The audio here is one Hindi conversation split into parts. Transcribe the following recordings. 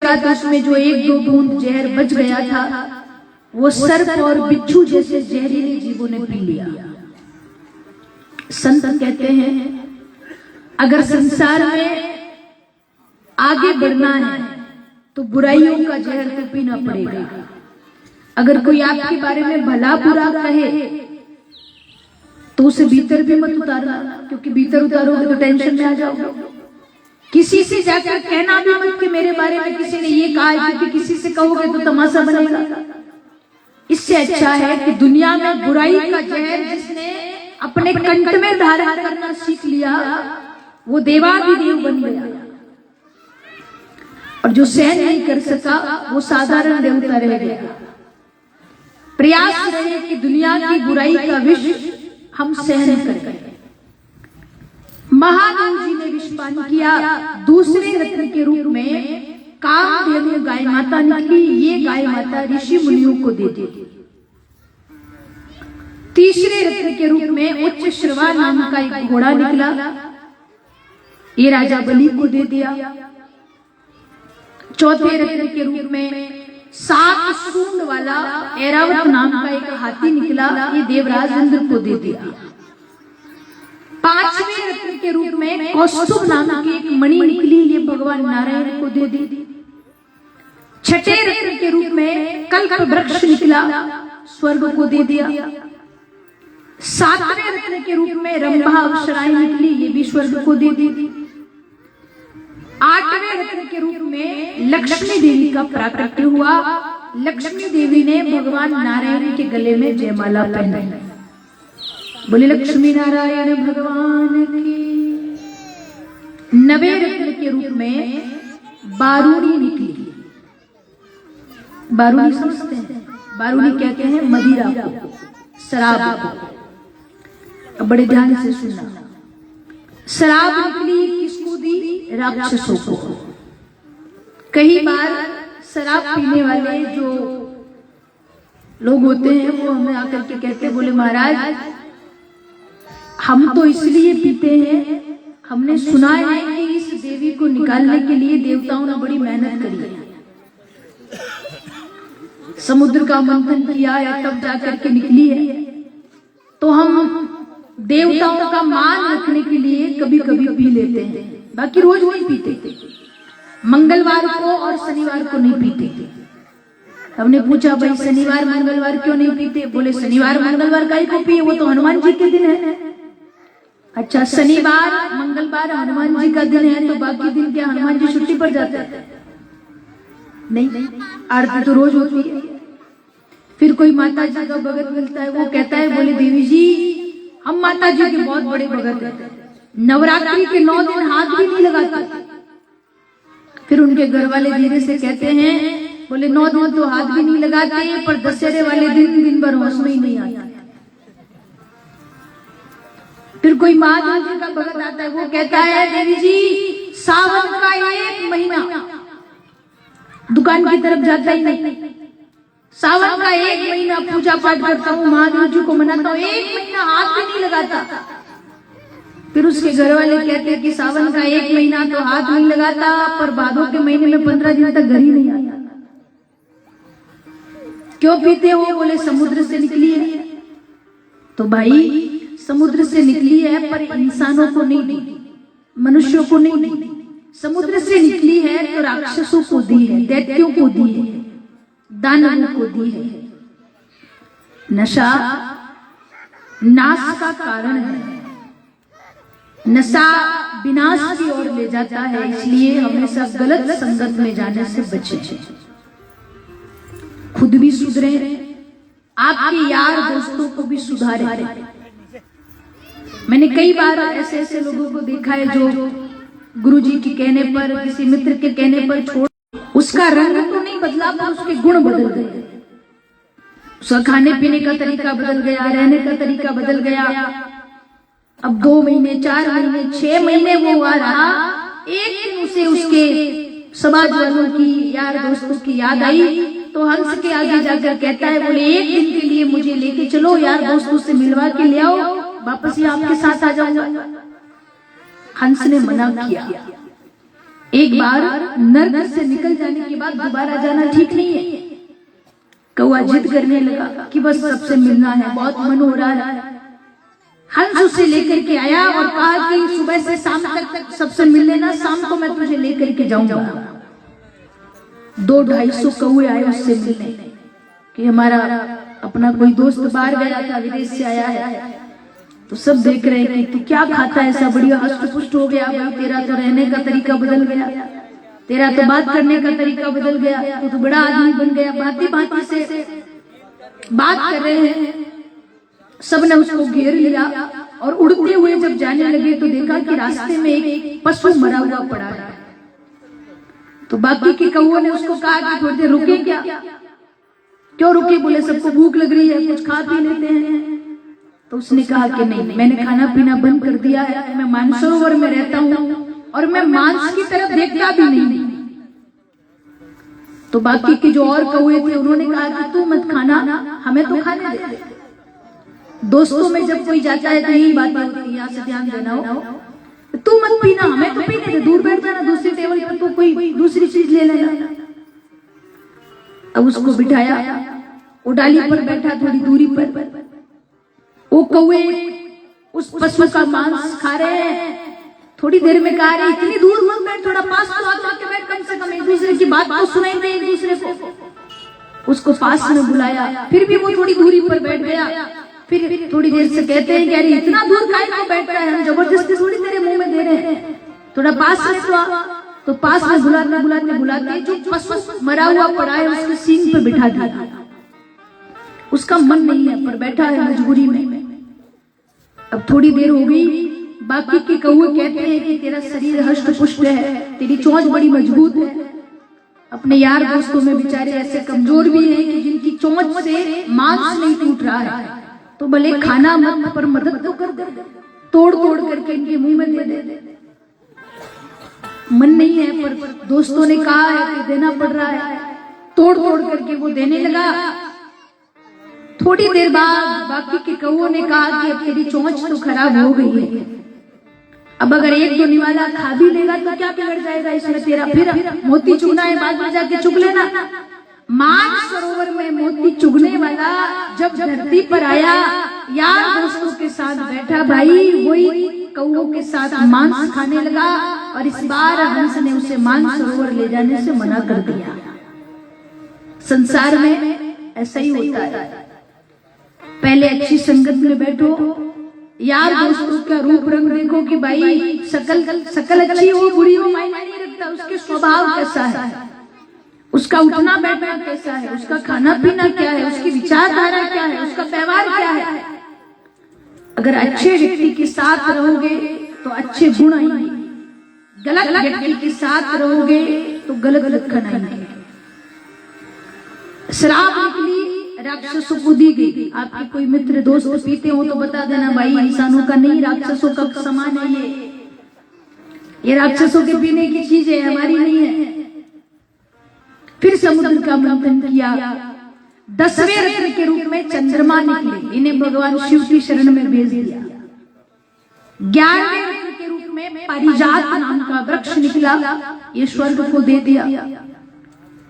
देखा तो उसमें जो एक दो बूंद जहर बच गया था वो सर्प और बिच्छू जैसे जहरीले जीवों ने पी लिया। संत कहते हैं अगर संसार में आगे बढ़ना है तो बुराइयों का जहर तो पीना पड़ेगा। अगर कोई आपके बारे में भला बुरा कहे तो उसे भीतर भी मत उतारना, क्योंकि भीतर उतारोगे तो टेंशन में आ जाओगे। किसी से जाकर कहना भी मत कि मेरे बारे में किसी ने ये कहा, क्योंकि किसी से कहोगे तो तमाशा बनेगा। इससे अच्छा है कि दुनिया में बुराई का जहर जिसने अपने कंठ में धारण करना सीख लिया वो देवाधिदेव बन गया, और जो सहन नहीं कर सका वो साधारण देवता रह गया। प्रयास रहे कि दुनिया की बुराई का विष हम सहन करें। महादेव जी ने विषपान किया, दूसरे रत्न के रूप में कामधेनु गाय माता निकली। ये गाय माता ऋषि मुनियों को दे दी। तीसरे रत्न के रूप में उच्च श्रवा नाम का एक घोड़ा निकला, ये राजा बलि को दे दिया। चौथे रत्न के रूप में 7 सूंड वाला ऐरावत नाम का एक हाथी निकला, ये देवराज इंद्र को दे दिया। पांचवें रत्न के रूप में कौस्तुभ नाम की एक मणि निकली, ये भगवान नारायण को दे दी। छठे रत्न के रूप में कल्प वृक्ष निकला, स्वर्ग को दे दिया। सातवें रत्न के रूप में रंभा अप्सराएं निकली, ये भी स्वर्ग को दे दी। आठवें रत्न के रूप में लक्ष्मी देवी का प्राकट्य हुआ। लक्ष्मी देवी ने भगवान नारायण के गले में जयमाला पहनाई। बोले लक्ष्मी नारायण भगवान की। नवे रत्न के रूप में बारूणी निकली। बारूणी समझते हैं? बारूणी कहते हैं मदिरा को, शराब को। बड़े ध्यान से सुनना। शराब निकली, किसको दी? राक्षसों को। कई बार शराब पीने वाले जो लोग होते हैं वो हमें आकर के कहते, बोले महाराज हम तो इसलिए पीते हैं, हमने सुना है कि इस देवी को निकालने के लिए देवताओं ने बड़ी मेहनत करी है, समुद्र का मंथन किया है, तब जाकर के निकली है। तो हम देवताओं का मान रखने के लिए कभी कभी पी लेते हैं, बाकी रोज नहीं पीते। मंगलवार को और शनिवार को नहीं पीते। हमने पूछा भाई शनिवार मंगलवार क्यों नहीं पीते? बोले शनिवार मंगलवार का ही को पिए, वो तो हनुमान जी के दिन है। अच्छा, शनिवार मंगलवार हनुमान जी का दिन है, तो बाकी दिन क्या हनुमान जी छुट्टी पर जाते हैं? नहीं, आरती तो रोज होती है। फिर कोई माता जी का भगत मिलता है, वो कहता है बोले देवी जी हम माता जी के बहुत बड़े भगत हैं, नवरात्रि के 9 दिन हाथ भी नहीं लगाते। फिर उनके घर वाले धीरे से कहते हैं बोले 9 दिन तो हाथ भी नहीं लगाते, पर दशहरे वाले दिन भर होश में ही नहीं आता। फिर कोई महादेव जी का भगत आता है, वो कहता है देवी जी सावन का 1 महीना दुकान की तरफ जाता ही नहीं, सावन का 1 महीना पूजा पाठ करता हूँ, महादेव जी को मनाता हूँ, 1 महीना हाथ भी नहीं लगाता। फिर उसके घर वाले कहते हैं कि सावन का 1 महीना तो हाथ नहीं लगाता, पर भादों के महीने में 15 दिन तक घर ही नहीं आता। क्यों पीते हो? बोले समुद्र से निकली है। तो भाई समुद्र से निकली है पर इंसानों को नहीं दी, मनुष्यों को नहीं दी। समुद्र से निकली है तो राक्षसों को दी है, दैत्यों को दी है, दानवों को दी है। नशा नाश का कारण है, नशा विनाश की ओर ले जाता है, इसलिए हमेशा गलत संगत में जाने से बचें। खुद भी सुधरे, आपके यार दोस्तों को भी सुधारें। मैंने कई बार ऐसे ऐसे लोगों को देखा है जो गुरुजी के कहने पर, किसी मित्र के कहने पर छोड़, उसका रंग तो नहीं बदला पर उसके गुण बदल गए। उसका खाने पीने का तरीका बदल गया, रहने का तरीका बदल गया। अब 2 महीने, 4 महीने, 6 महीने वो आ रहा, एक दिन उसे उसके समाज वालों की, यार दोस्तों की याद आई, तो हंस के आगे जाकर कहता है बोले 1 दिन के लिए मुझे लेके चलो, यार दोस्तों से मिलवा के ले आओ, वापस ही आपके साथ आ जाऊंगा। हंस ने मना किया, एक बार नर्क से निकल जाने के बाद दोबारा जाना ठीक नहीं है। कौआ जिद करने लगा कि बस सबसे मिलना है, बहुत मन हो रहा है। हंस उसे लेकर के आया और कहा कि सुबह से शाम तक सबसे मिल लेना, शाम को मैं तुझे लेकर के जाऊंगा। 200-250 कौए आए उससे मिलने कि हमारा अपना कोई दोस्त बाहर गया था, विदेश से आया है। तो सब देख रहे हैं कि तू क्या खाता है, ऐसा बढ़िया हष्ट पुष्ट हो गया भाई, तेरा तो रहने का तरीका बदल गया, तेरा तो बात करने का तरीका बदल गया, तू तो बड़ा आदमी बन गया। भांति भांति से बात कर रहे हैं। सबने उसको घेर लिया और उड़ते हुए जब जाने लगे तो देखा कि रास्ते में एक पशु मरा हुआ पड़ा है। तो बाकी के कौओं ने उसको कहा कि थोड़ी देर रुके क्या? क्यों रुके? बोले सबको भूख लग रही है, कुछ खा पी लेते हैं। तो उसने कहा कि नहीं, मैंने खाना पीना बंद कर दिया है, मैं मानसरोवर में रहता हूँ और मैं मांस की तरफ देखता भी नहीं। तो बाकी के जो और कौए थे उन्होंने कहा कि तू मत खाना, हमें तो खाने दे। दोस्तों में जब कोई जाता है तो यही बात होती है, यहाँ से ध्यान देना हो, तू मत पीना, हमें तो पीने दे, दूर बैठ जाना दूसरी टेबल पर, तो कोई दूसरी चीज ले लेना। अब उसको बिठाया, वो डाली पर बैठा थोड़ी दूरी पर। वो कौए उस पशु का मांस खा रहे हैं। थोड़ी देर में कहा रहे इतनी दूर मत बैठ, थोड़ा पास तो आके बैठ, कम से कम एक दूसरे की बात तो सुनाई दे एक दूसरे को। उसको पास में बुलाया, फिर भी वो थोड़ी दूरी पर बैठ गया। फिर थोड़ी देर से कहते हैं कि अरे इतना दूर काहे को बैठता है, हम जबरदस्ती थोड़ी तेरे मुंह में दे रहे हैं, थोड़ा पास में तो पास में बुलाते जो पशु मरा हुआ पड़ा है उसके सींग पे बिठा दिया। उसका मन नहीं है पर बैठा है मजबूरी में। अब थोड़ी देर हो गई, बाकी के कौवे कहते हैं कि तेरा शरीर हष्ट पुष्ट है, तेरी चोंच बड़ी मजबूत है। अपने यार दोस्तों में बेचारे ऐसे कमजोर भी हैं कि जिनकी चोंच से मांस नहीं टूट रहा है, तो भले खाना मत पर मदद तो कर दे, तोड़ करके इनके मुंह में दे दे। मन नहीं है पर दोस्तों ने कहा है कि देना पड़ रहा है, तोड़ करके वो देने लगा। थोड़ी देर बाद बाकी के कौओं ने कहा कि अब तेरी चोंच तो खराब हो गई है, अब अगर एक दो निवाला खा भी लेगा तो क्या बिगड़ जाएगा इसमें तेरा, फिर मोती चुगना है, बाद में जाके चुग लेना। मानसरोवर में मोती चुगने वाला जब धरती पर आया, यार दोस्तों के साथ बैठा भाई, वही कौओं के साथ मांस खाने लगा। और इस बार हंस ने उसे मानसरोवर ले जाने से मना कर दिया। संसार में ऐसा ही होता है, पहले अच्छी संगत में बैठो, यार दोस्तों का रूप रंग देखो कि भाई शकल अच्छी हो बुरी हो मायने नहीं रखता, उसके स्वभाव कैसा है, उसका उठना बैठना कैसा है, उसका खाना पीना क्या है, उसकी विचारधारा क्या है, उसका व्यवहार क्या है। अगर अच्छे व्यक्ति के साथ रहोगे तो अच्छे गुण आएंगे, गलत व्यक्ति के साथ रहोगे तो गलत लक्षण आएंगे। शराब निकली, राक्षसों को दी गई। आपके कोई मित्र दोस्त पीते हो तो बता देना भाई इंसानों का नहीं, राक्षसों का सामान है ये राक्षसों के पीने की चीज है, हमारी नहीं है। फिर समुद्र का मंथन किया, 10वें रत्न के रूप में चंद्रमा निकले, इन्हें भगवान शिव की शरण में भेज दिया। 11वें रत्न के रूप में पारिजात नाम का वृक्ष निकला, ये स्वर्ग को दे दिया।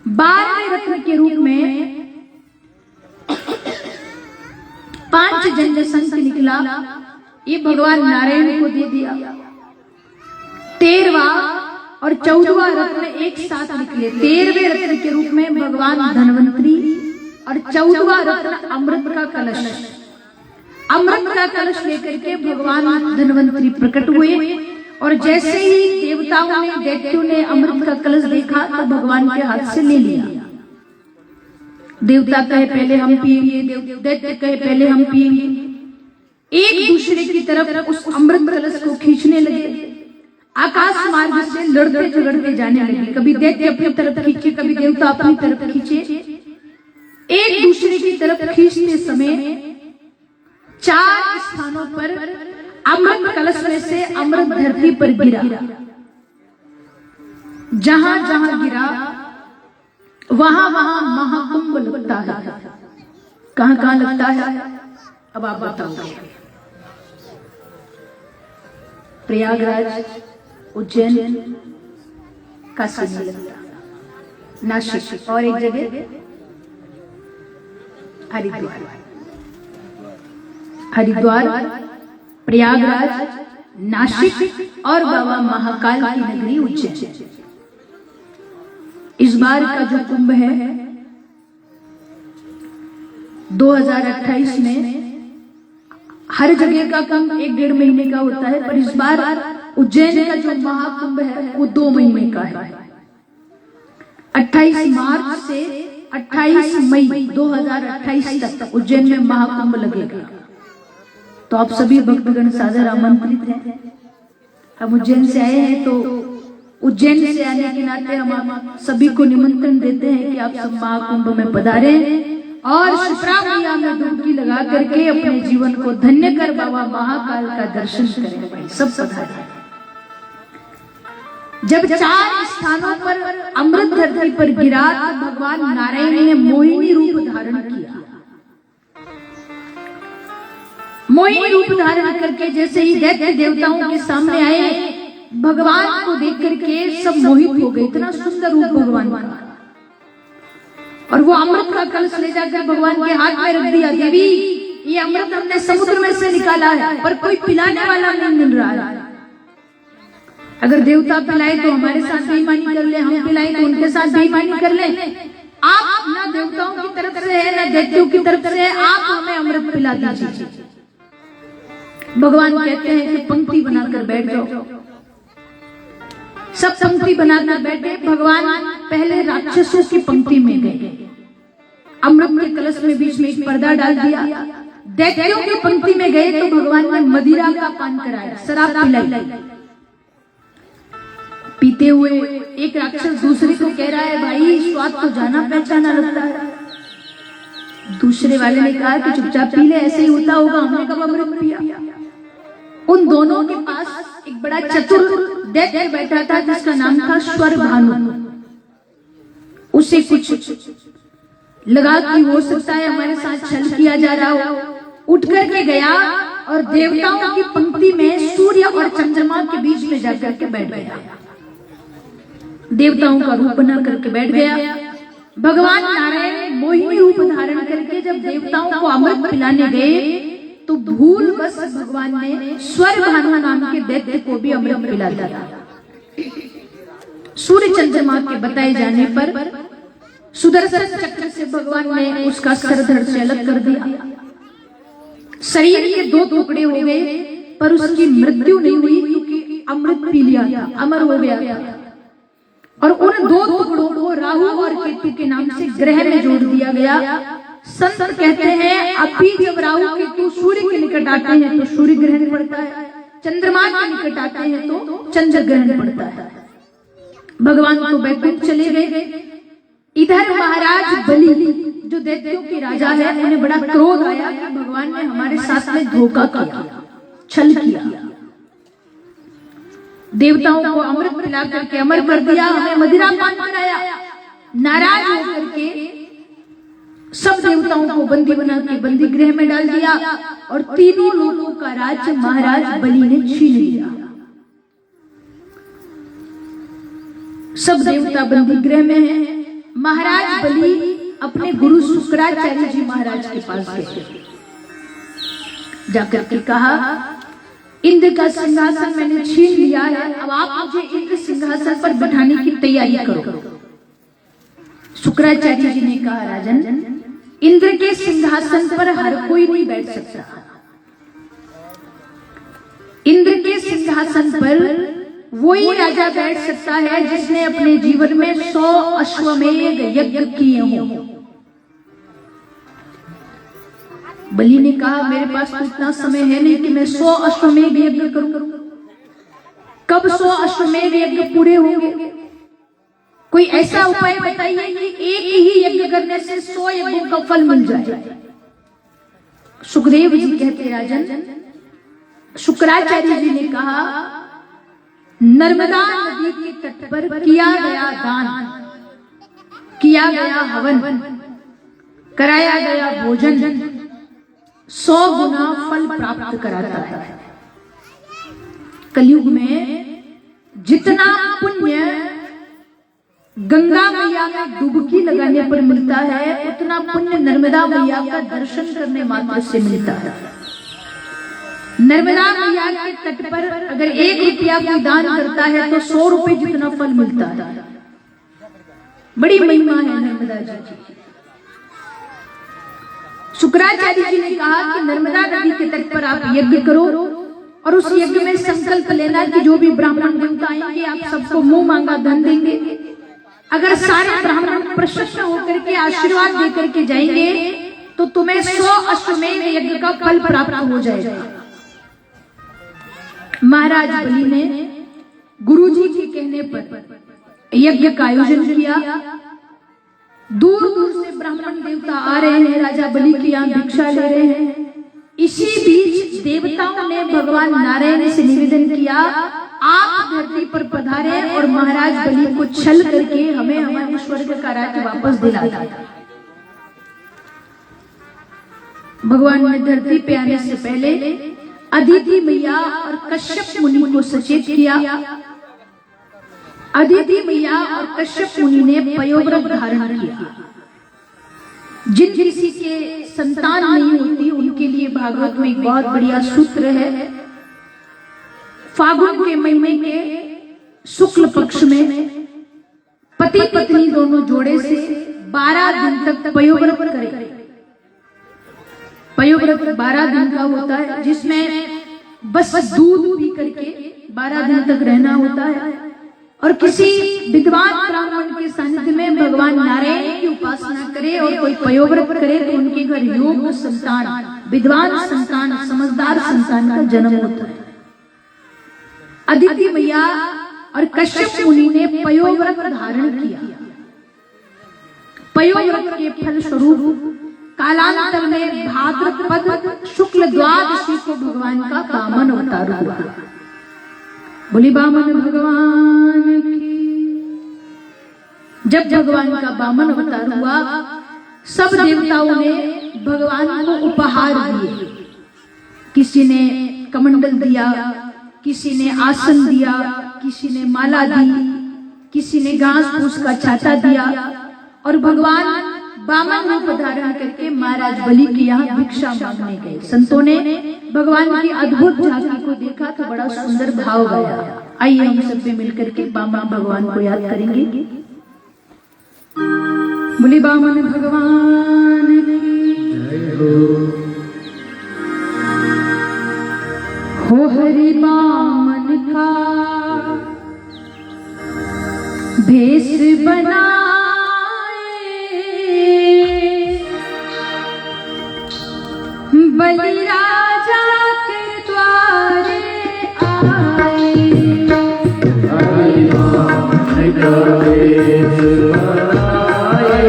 12वें रत्न के रूप में 5 जन्य संत निकला, ये भगवान नारायण को दे दिया। 13वां और 14वां रत्न एक साथ निकले। 13वें रत्न के रूप में भगवान धनवंतरी और 14वां रत्न अमृत का कलश। अमृत का कलश लेकर के भगवान धनवंतरी प्रकट हुए और जैसे ही देवताओं ने दैत्यों ने अमृत का कलश देखा तो भगवान के हाथ से ले लिया। देवता कहे पहले हम पिएंगे, दैत्य कहे पहले हम पिएंगे। एक दूसरे की तरफ उस अमृत कलश को खींचने लगे, आकाश मार्ग से लड़ते झगड़ते जाने लगे। कभी दैत्य अपनी तरफ खींचे, कभी देवता अपनी तरफ खींचे। एक दूसरे की तरफ खींचते समय 4 स्थानों पर अमृत कलश में से अमृत धरती पर गिरा। जहां जहां गिरा वहां वहां महाकुंभ लगता है। कहां कहां लगता है अब आप बताओगे? प्रयागराज, उज्जैन, काशी नहीं लगता, नासिक, और एक जगह हरिद्वार, प्रयागराज, नासिक और बाबा महाकाल की नगरी उज्जैन। इस बार का जो कुंभ है 2028 में हर जगह का कुंभ 1-1.5 महीने का होता है, पर इस बार उज्जैन का जो महाकुंभ है वो 2 महीने का है। 28 मार्च से 28 मई 2028 तक उज्जैन में महाकुंभ लगेगा। तो आप सभी भक्तगण सादर आमंत्रित हैं। हम उज्जैन से आए हैं, तो उज्जैन से आने के नाते हम सभी को निमंत्रण देते हैं कि आप सब महाकुंभ में पधारें और शिप्रा मैया में डुबकी लगा करके अपने जीवन को धन्य कर बाबा महाकाल का दर्शन करें। भाई सब पधारें। जब 4 स्थानों पर अमृत धरती पर गिरा तो भगवान नारायण ने मोहिनी रूप धारण किया। मोहिनी रूप धारण करके जैसे ही दैत्य देवताओं के सामने आए, भगवान को देख करके सब मोहित हो गए। इतना सुंदर रूप भगवान का। और वो अमृत का कलश ले जाकर भगवान के हाथ में रख दिया। देवी, ये अमृत हमने समुद्र में से निकाला है, पर कोई पिलाने वाला नहीं मिल रहा है। अगर देवता पिलाए तो हमारे साथ बेईमानी कर ले, हम पिलाए तो उनके साथ बेईमानी कर ले। आप ना देवताओं की तरफ से है ना दैत्यों की तरफ से है, आप हमें अमृत पिला दीजिए। भगवान कहते हैं कि पंक्ति बनाकर बैठ जाओ। सब पंक्ति बनाकर बैठे। भगवान पहले राक्षसों की पंक्ति में गए, अमृत के कलश में बीच में एक पर्दा डाल दिया। दैत्यों की पंक्ति में गए तो भगवान ने मदिरा का पान कराया, शराब पिलाई। पीते हुए एक राक्षस दूसरे को कह रहा है, भाई स्वाद तो जाना पहचाना लगता है। दूसरे वाले ने कहा कि चुपचाप पी ले, ऐसे ही होता होगा, हमने कब अमृत पिया। उन दोनों के पास एक बड़ा चतुर दैत्य बैठा था जिसका नाम था स्वर भानु। उसे कुछ लगा कि हो सकता है हमारे साथ छल किया जा रहा हो। उठ करके गया और देवताओं की पंक्ति में सूर्य और चंद्रमा के बीच में जाकर के बैठ गया। देवताओं का रूप बना करके बैठ गया। भगवान नारायण मोहिनी रूप धारण करके जब देवताओं को अमृत पिलाने गए तो भूल बस भगवान ने स्वर भानु नाम के दैत्य को भी अमृत पिला दिया। सूर्य चंद्रमा के बताए जाने पर सुदर्शन चक्र से भगवान ने उसका सर धड़ से अलग कर दिया। शरीर के 2 टुकड़े हो गए, पर उसकी मृत्यु नहीं हुई क्योंकि अमृत पी लिया था, अमर हो गया। और उन 2 टुकड़ों को राहु और केतु के नाम से ग्रह में जोड़ दिया गया। संत कहते हैं अभी जब राहु केतु सूर्य के निकट आते हैं तो सूर्य ग्रहण पड़ता है, चंद्रमा के निकट आते हैं तो चंद्र ग्रहण पड़ता है। भगवान तो वैकुंठ चले गए। इधर महाराज बलि जो दैत्यों के राजा है, उन्हें बड़ा क्रोध आया कि भगवान ने हमारे साथ में धोखा किया, छल किया, देवताओं को अमृत पिला करके अमर कर दिया, हमें मदिरा पान कराया। नाराज होकर के सब देवताओं को बंदी बना के बंदी गृह में डाल दिया और तीनों लोगों का राज्य महाराज बलि ने छीन लिया। सब देवता बंदी गृह में हैं। महाराज बलि अपने गुरु शुक्राचार्य जी महाराज के पास गए, जाकर के कहा, इंद्र का सिंहासन मैंने छीन लिया है, अब आप मुझे इंद्र सिंहासन पर बैठाने की तैयारी करो। शुक्राचार्य जी ने कहा, राजन, इंद्र के सिंहासन पर हर कोई नहीं बैठ सकता। इंद्र के सिंहासन पर वही राजा बैठ सकता है जिसने अपने जीवन में 100 अश्वमेध यज्ञ किए हों। बलि ने कहा, मेरे पास तो इतना समय है नहीं कि मैं 100 अश्वमेध यज्ञ करूं। कब 100 अश्वमेध यज्ञ पूरे होंगे? कोई ऐसा उपाय बताइए कि एक ही यज्ञ करने से 100 यज्ञों का फल मिल जाए। सुखदेव जी कहते, राजन, शुक्राचार्य जी ने कहा, नर्मदा नदी के तट पर किया गया दान, किया गया हवन, कराया गया भोजन 100 गुना फल प्राप्त कराता है। कलयुग में जितना पुण्य गंगा मैया में डुबकी लगाने पर मिलता है, उतना पुण्य नर्मदा मैया का दर्शन करने मात्र से मिलता है। नर्मदा मैया के तट पर अगर 1 रुपया कोई दान करता है तो 100 रुपए जितना फल मिलता है। बड़ी महिमा है नर्मदा जी की। शुक्राचार्य जी ने कहा कि नर्मदा नदी के तट पर आप यज्ञ करो और उस यज्ञ में संकल्प लेना कि जो भी ब्राह्मण देवता आएंगे आप सबको मुंह मांगा धन देंगे। अगर सारे ब्राह्मण प्रसन्न होकर के आशीर्वाद देकर के जाएंगे तो तुम्हें 100 अश्वमेध यज्ञ का फल प्राप्त हो जाएगा। महाराज बलि ने गुरुजी के कहने पर यज्ञ का आयोजन किया। दूर दूर से ब्राह्मण देवता आ रहे हैं, राजा बलि की यहाँ भिक्षा ले रहे हैं। इसी बीच देवताओं ने भगवान नारायण से निवेदन किया, आप धरती पर पधारे और महाराज बलि को छल करके हमें हमारे स्वर्ग का राज्य वापस दिला दे। भगवान ने धरती पे आने से पहले अदिति मैया और कश्यप मुनि को सचेत किया। अदिति मैया और कश्यप मुनि ने पयोव्रत धारण किया। जिन किसी के संतान नहीं होती उनके लिए भागवत में एक बहुत बढ़िया सूत्र है। फागुन के महीने के शुक्ल पक्ष में पति पत्नी दोनों जोड़े से 12 दिन तक पयोव्रत करें। पयोव्रत 12 दिन का होता है, जिसमें बस दूध पी करके 12 दिन तक रहना होता है और किसी विद्वान ब्राह्मण के सानिध्य में भगवान नारायण की उपासना करे और कोई पयोव्रत करे तो उनके घर योग संतान, विद्वान संतान, समझदार संतान का जन्म होता है। अदिति मैया और कश्यप मुनि ने पयोव्रत धारण किया। पयोव्रत के फल स्वरूप कालांतर में भाद्रपद शुक्ल द्वादशी को भगवान का वामन अवतार हुआ। बोली वामन भगवान की। जब भगवान का वामन अवतार हुआ, सब देवताओं ने भगवान को उपहार दिए। किसी ने कमंडल दिया, किसी ने आसन दिया, किसी ने माला दी, किसी ने घास फूस का छाता दिया और भगवान वामन रूप धारण करके महाराज बलि के यहाँ भिक्षा मांगने गए। संतों ने भगवान की अद्भुत झांकी को देखा तो बड़ा सुंदर भाव गाया। आइए हम सब में मिलकर के वामन भगवान को याद करेंगे। बोले वामन भगवान की जय हो। हरि वामन का भेष बना बलि राजा के द्वारे आए। हरि वामन का भेष बनाए,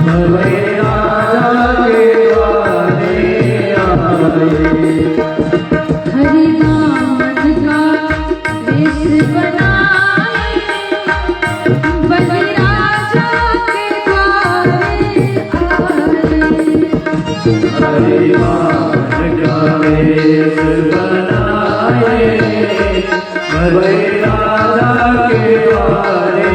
बलि राजा के द्वारे आए। हरि वामन का भेष बनाए, बलि राजा के द्वारे आए। हरि वामन का भेष बनाए, बलि राजा के द्वारे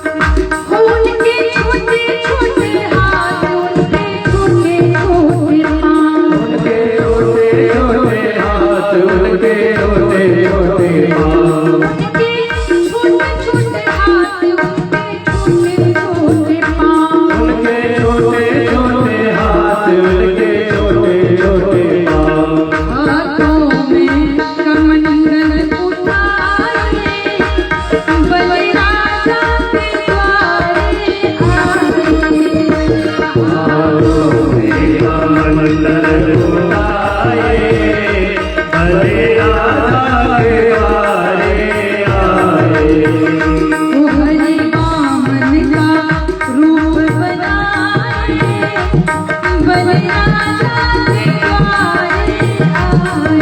उनके छोटे छोटे हाथ, उनके छोटे छोटे पाँव, उनके छोटे छोटे हाथ, उनके छोटे छोटे पाँव, उनके छोटे छोटे हाथ, उनके छोटे छोटे पाँव, उनके छोटे छोटे हाथ, उनके छोटे छोटे पाँव, हाथों में कमंडल उठाए, बलिराजा के द्वारे मंडल उठाए, भले राजा के द्वारे आए। वो हरि वामन का रूप बनाए, बलिराजा के द्वारे आए।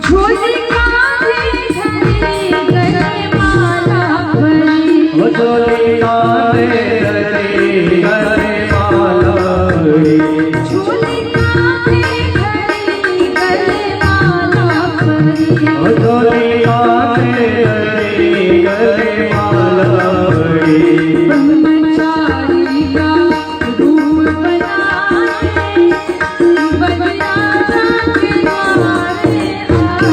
झोली कांधे धरे, गले माला भरी, झोली कांधे धरे, गले माला भरी, झोली कांधे धरे, गले माला भरी। झोली कांधे धरे, गले माला भरी, ब्रह्मचारी का रूप बनाए, बलिराजा के द्वारे आए।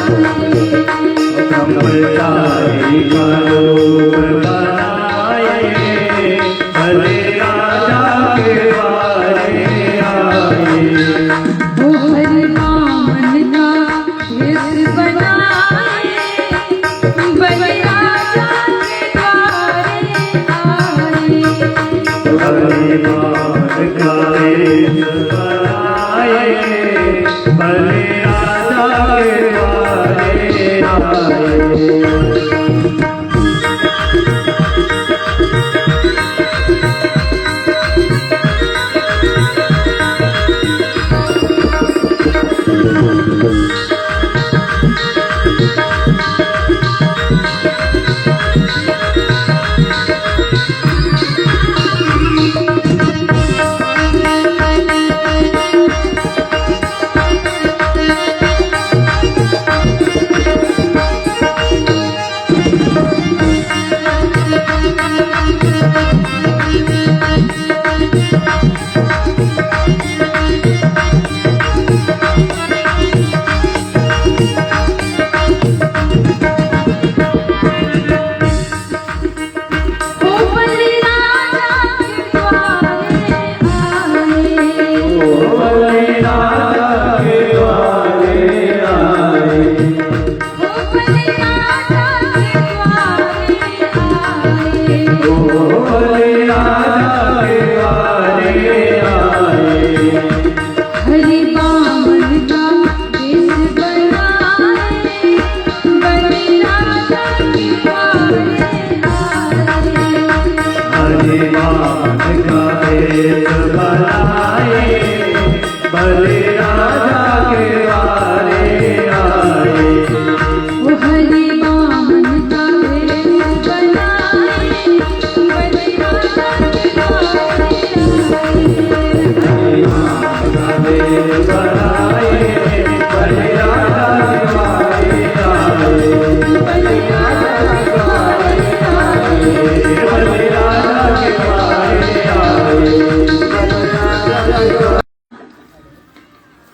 ब्रह्मचारी का रूप बनाए, भले राजा के द्वारे आए। वो हरि वामन का वेश बनाए, बलिराजा के द्वारे आए। भले मान का वेश बनाए, भले राजा के द्वारे आए।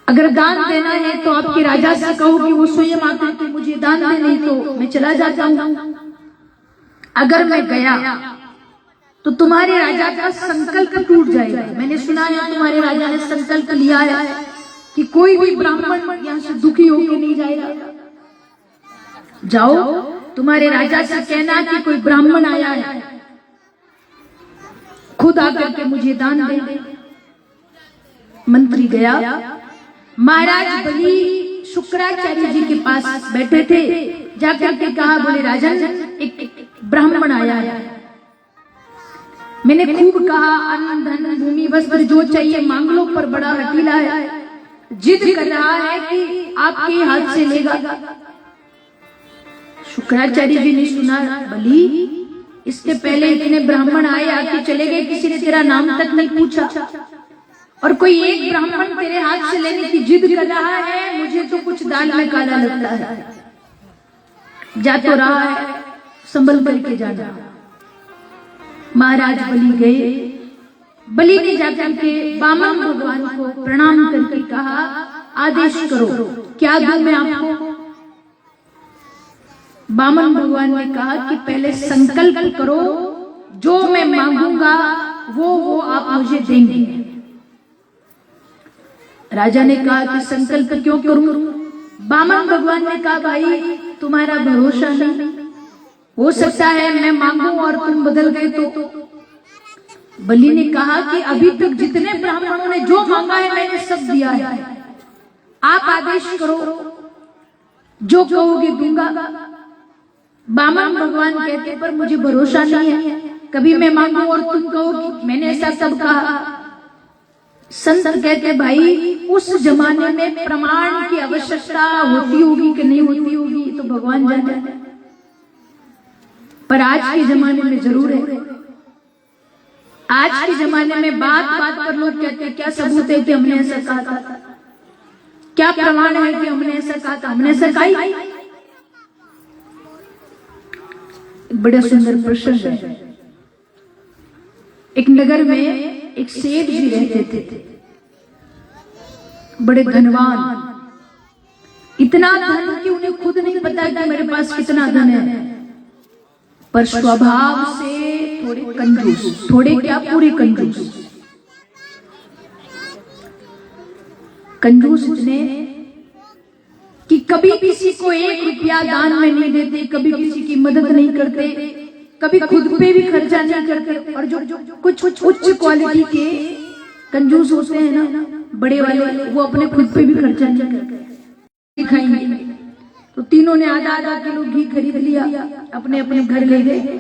अगर दान देना है तो आपके राजा से कहो कि वो स्वयं आकर के मुझे दान दे, नहीं तो मैं चला जाता हूं। अगर मैं गया तो तुम्हारे राजा का संकल्प टूट जाएगा। मैंने सुना है तुम्हारे राजा ने संकल्प लिया है कि कोई भी ब्राह्मण यहां से दुखी होकर नहीं जाएगा। जाओ तुम्हारे राजा से कहना कि कोई ब्राह्मण आया है, खुद आकर के मुझे दान दे। मंत्री गया, महाराज बलि शुक्राचार्य जी के पास बैठे थे, जाकर के कहा, बोले राजन एक ब्राह्मण आया है, मैंने खूब कहा अन्न धन भूमि वस्त्र जो चाहिए मांग लो, पर बड़ा हठीला है, जिद कर रहा है कि आपके हाथ से लेगा। शुक्राचार्य जी ने सुना, बलि इसके पहले इतने ब्राह्मण आए आके चले गए, किसी ने तेरा नाम तक नहीं पूछा, और कोई एक ब्राह्मण तेरे हाथ से लेने की जिद कर रहा है, मुझे तो कुछ दाल में काला लगता है। जा तो रहा है, संभल करके जाना। महाराज बलि गए। बलि ने जाकर के वामन भगवान को प्रणाम करके कहा, आदेश करो क्या दूं मैं आपको। वामन भगवान ने कहा कि पहले संकल्प करो, जो मैं मांगूंगा वो आप मुझे देंगे। राजा ने कहा कि संकल्प क्यों करूं। वामन भगवान ने कहा, भाई तुम्हारा भरोसा नहीं, हो सकता है मैं मांगूं और तुम बदल गए तो। बलि ने कहा कि अभी तक जितने ब्राह्मणों ने जो मांगा है मैंने सब दिया है, आप आदेश करो, जो कहोगे दूंगा। वामन भगवान कहते, पर मुझे भरोसा नहीं है, कभी मैं मांगू और तुम कहो कि मैंने ऐसा सब कहा। संत कहते, भाई उस जमाने में प्रमाण की आवश्यकता होती होगी कि नहीं होती होगी तो भगवान जाने, पर आज के जमाने में जरूर है। आज के जमाने में बात बात पर लोग कहते हैं, क्या सबूत है कि हमने ऐसा कहा था, क्या प्रमाण है कि हमने ऐसा कहा था, हमने ऐसा कहा। बड़ा सुंदर प्रसंग है। एक नगर में एक सेठ जी रहते थे, बड़े धनवान, इतना धन कि उन्हें खुद नहीं पता कि मेरे पास कितना धन है, पर स्वभाव से थोड़े कंजूस, थोड़े क्या पूरे कंजूस। कंजूस इतने कि कभी किसी को 1 रुपया दान में नहीं देते, कभी किसी की मदद नहीं करते, कभी खुद पे भी खर्चा नहीं करते। और जो कुछ उच्च क्वालिटी के कंजूस होते हैं ना, बड़े वाले, वो अपने खुद पे भी खर्चा नहीं करते। खाएंगे तो तीनों ने आधा किलो घी खरीद लिया, अपने अपने घर ले गए।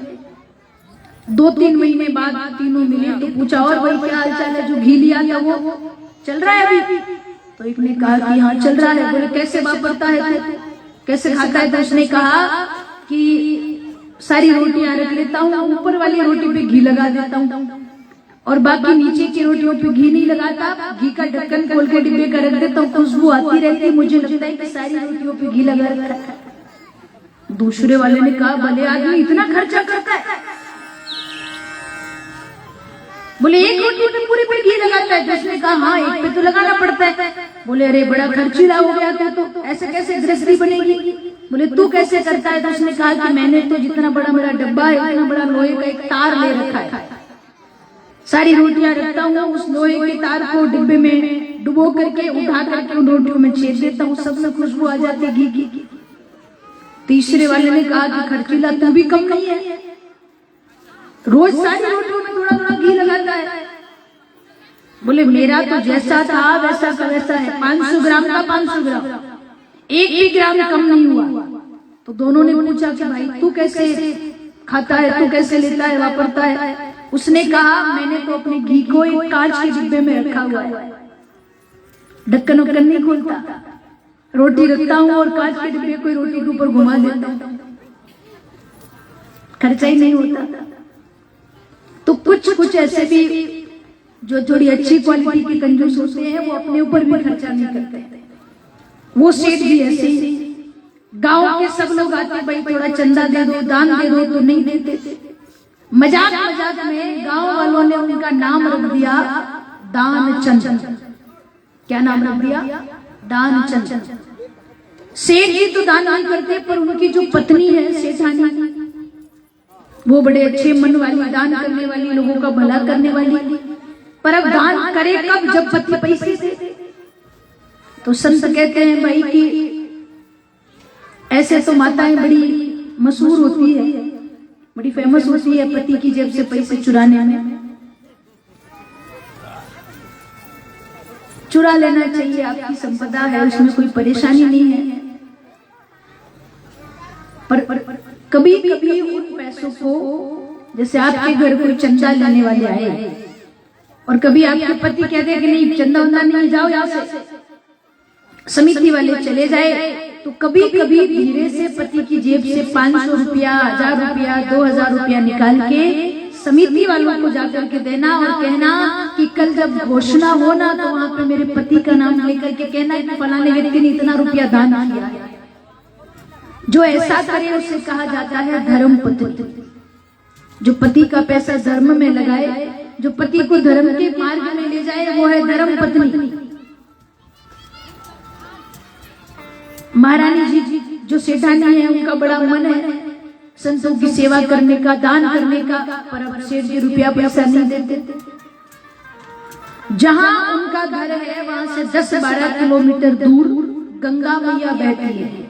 2-3 महीने बाद तीनों मिले तो पूछा, और भाई क्या हाल चाल है, जो घी लिया था वो चल रहा है अभी। तो एक ने कहा कि हाँ चल रहा है। बोले कैसे वापरता है, कैसे खाता है। तो उसने कहा कि सारी रोटियां रख लेता हूँ, ऊपर वाली रोटी पे घी लगा देता हूँ और बाकी नीचे की रोटियों पे घी नहीं लगाता, घी का ढक्कन खोल के डिब्बे का रख देता हूँ, खुशबू आती रहती है, मुझे लगता है कि सारी रोटियों पे घी लगा रखा है। दूसरे वाले ने कहा, भले आदमी इतना खर्चा करता है। बोले 1 रोटी पे पूरे पे घी लगाता है। जिसने कहा, हाँ 1 पे तो लगाना पड़ता है। बोले अरे बड़ा खर्चीला हो गया तो ऐसे कैसे गृहस्थी बनेगी। बोले तू कैसे करता है। तो उसने कहा कि मैंने तो जितना बड़ा मेरा डब्बा है, इतना बड़ा लोहे का एक तार ले रखा है, सारी रोटियां रखता हूँ, उस लोहे के तार को डिब्बे में डुबो करके उठा करके उन रोटियों में छेद देता हूँ, सब में खुशबू आ जाती है घी की। तीसरे वाले ने कहा कि खर्चीला तू भी कम नहीं है, रोज सारी रोटियों में थोड़ा थोड़ा घी लगाता है। बोले मेरा तो जैसा था वैसा का वैसा है, 500 ग्राम का 500 ग्राम, 1 भी ग्राम कम नहीं हुआ। तो दोनों ने पूछा कि भाई तू कैसे खाता है, तू कैसे लेता है, वापरता है। उसने कहा मैंने तो अपने घी को एक कांच के डिब्बे में रखा हुआ है, ढक्कन वक्कन नहीं खोलता, रोटी रखता हूँ और कांच के डिब्बे को रोटी के ऊपर घुमा देता हूँ, खर्चा ही नहीं होता। तो कुछ ऐसे भी जो थोड़ी अच्छी क्वालिटी के कंजूस होते हैं, वो अपने ऊपर भी खर्चा नहीं करते। वो सेठ भी ऐसे ही, गांव के सब लोग आते, भाई थोड़ा चंदा दे दो, दान दे दो, तो नहीं देते। मजाक मजाक में गांव वालों ने उनका नाम रख दिया दान चंद। क्या नाम रख दिया? दानचंद। सेठ जी तो दान नहीं करते, पर उनकी जो पत्नी है सेठानी, वो बड़े अच्छे मन वाली, दान करने वाली, लोगों का भला करने वाली। पर अब दान करे कब? जब पति पैसे से। तो संत कहते हैं भाई कि ऐसे तो माताएं बड़ी मशहूर होती है, बड़ी फेमस होती है पति की जेब से पैसे चुराने में। चुरा लेना चाहिए, आपकी संपदा है, उसमें कोई परेशानी नहीं है। पर कभी कभी उन पैसों को, जैसे आपके घर कोई चंदा लेने वाले आए और कभी आपके पति कहते हैं कि नहीं चंदा वंदा नहीं, जाओ यहाँ से, समिति वाले चले जाए, तो कभी कभी धीरे से पति की जेब से 500 रुपया, 1000 रुपया, 2000 रुपया निकाल के समिति वालों को जाकर के देना और कहना कि कल जब घोषणा हो ना तो वहां पे मेरे पति का नाम लेकर के कहना कि फलाने व्यक्ति ने इतना रुपया दान किया है। जो ऐसा करे उसे कहा जाता है धर्म पत्नी। जो पति का पैसा धर्म में लगाए, जो पति को धर्म के मार्ग में ले जाए, वो है धर्म पत्नी। महारानी जी जो सेठानी है, उनका बड़ा मन है संतों की सेवा करने का, दान करने का, पर अब सेठ जी रुपया पैसा नहीं देते। जहां उनका घर है वहां से 10-12 किलोमीटर दूर गंगा मैया बहती है।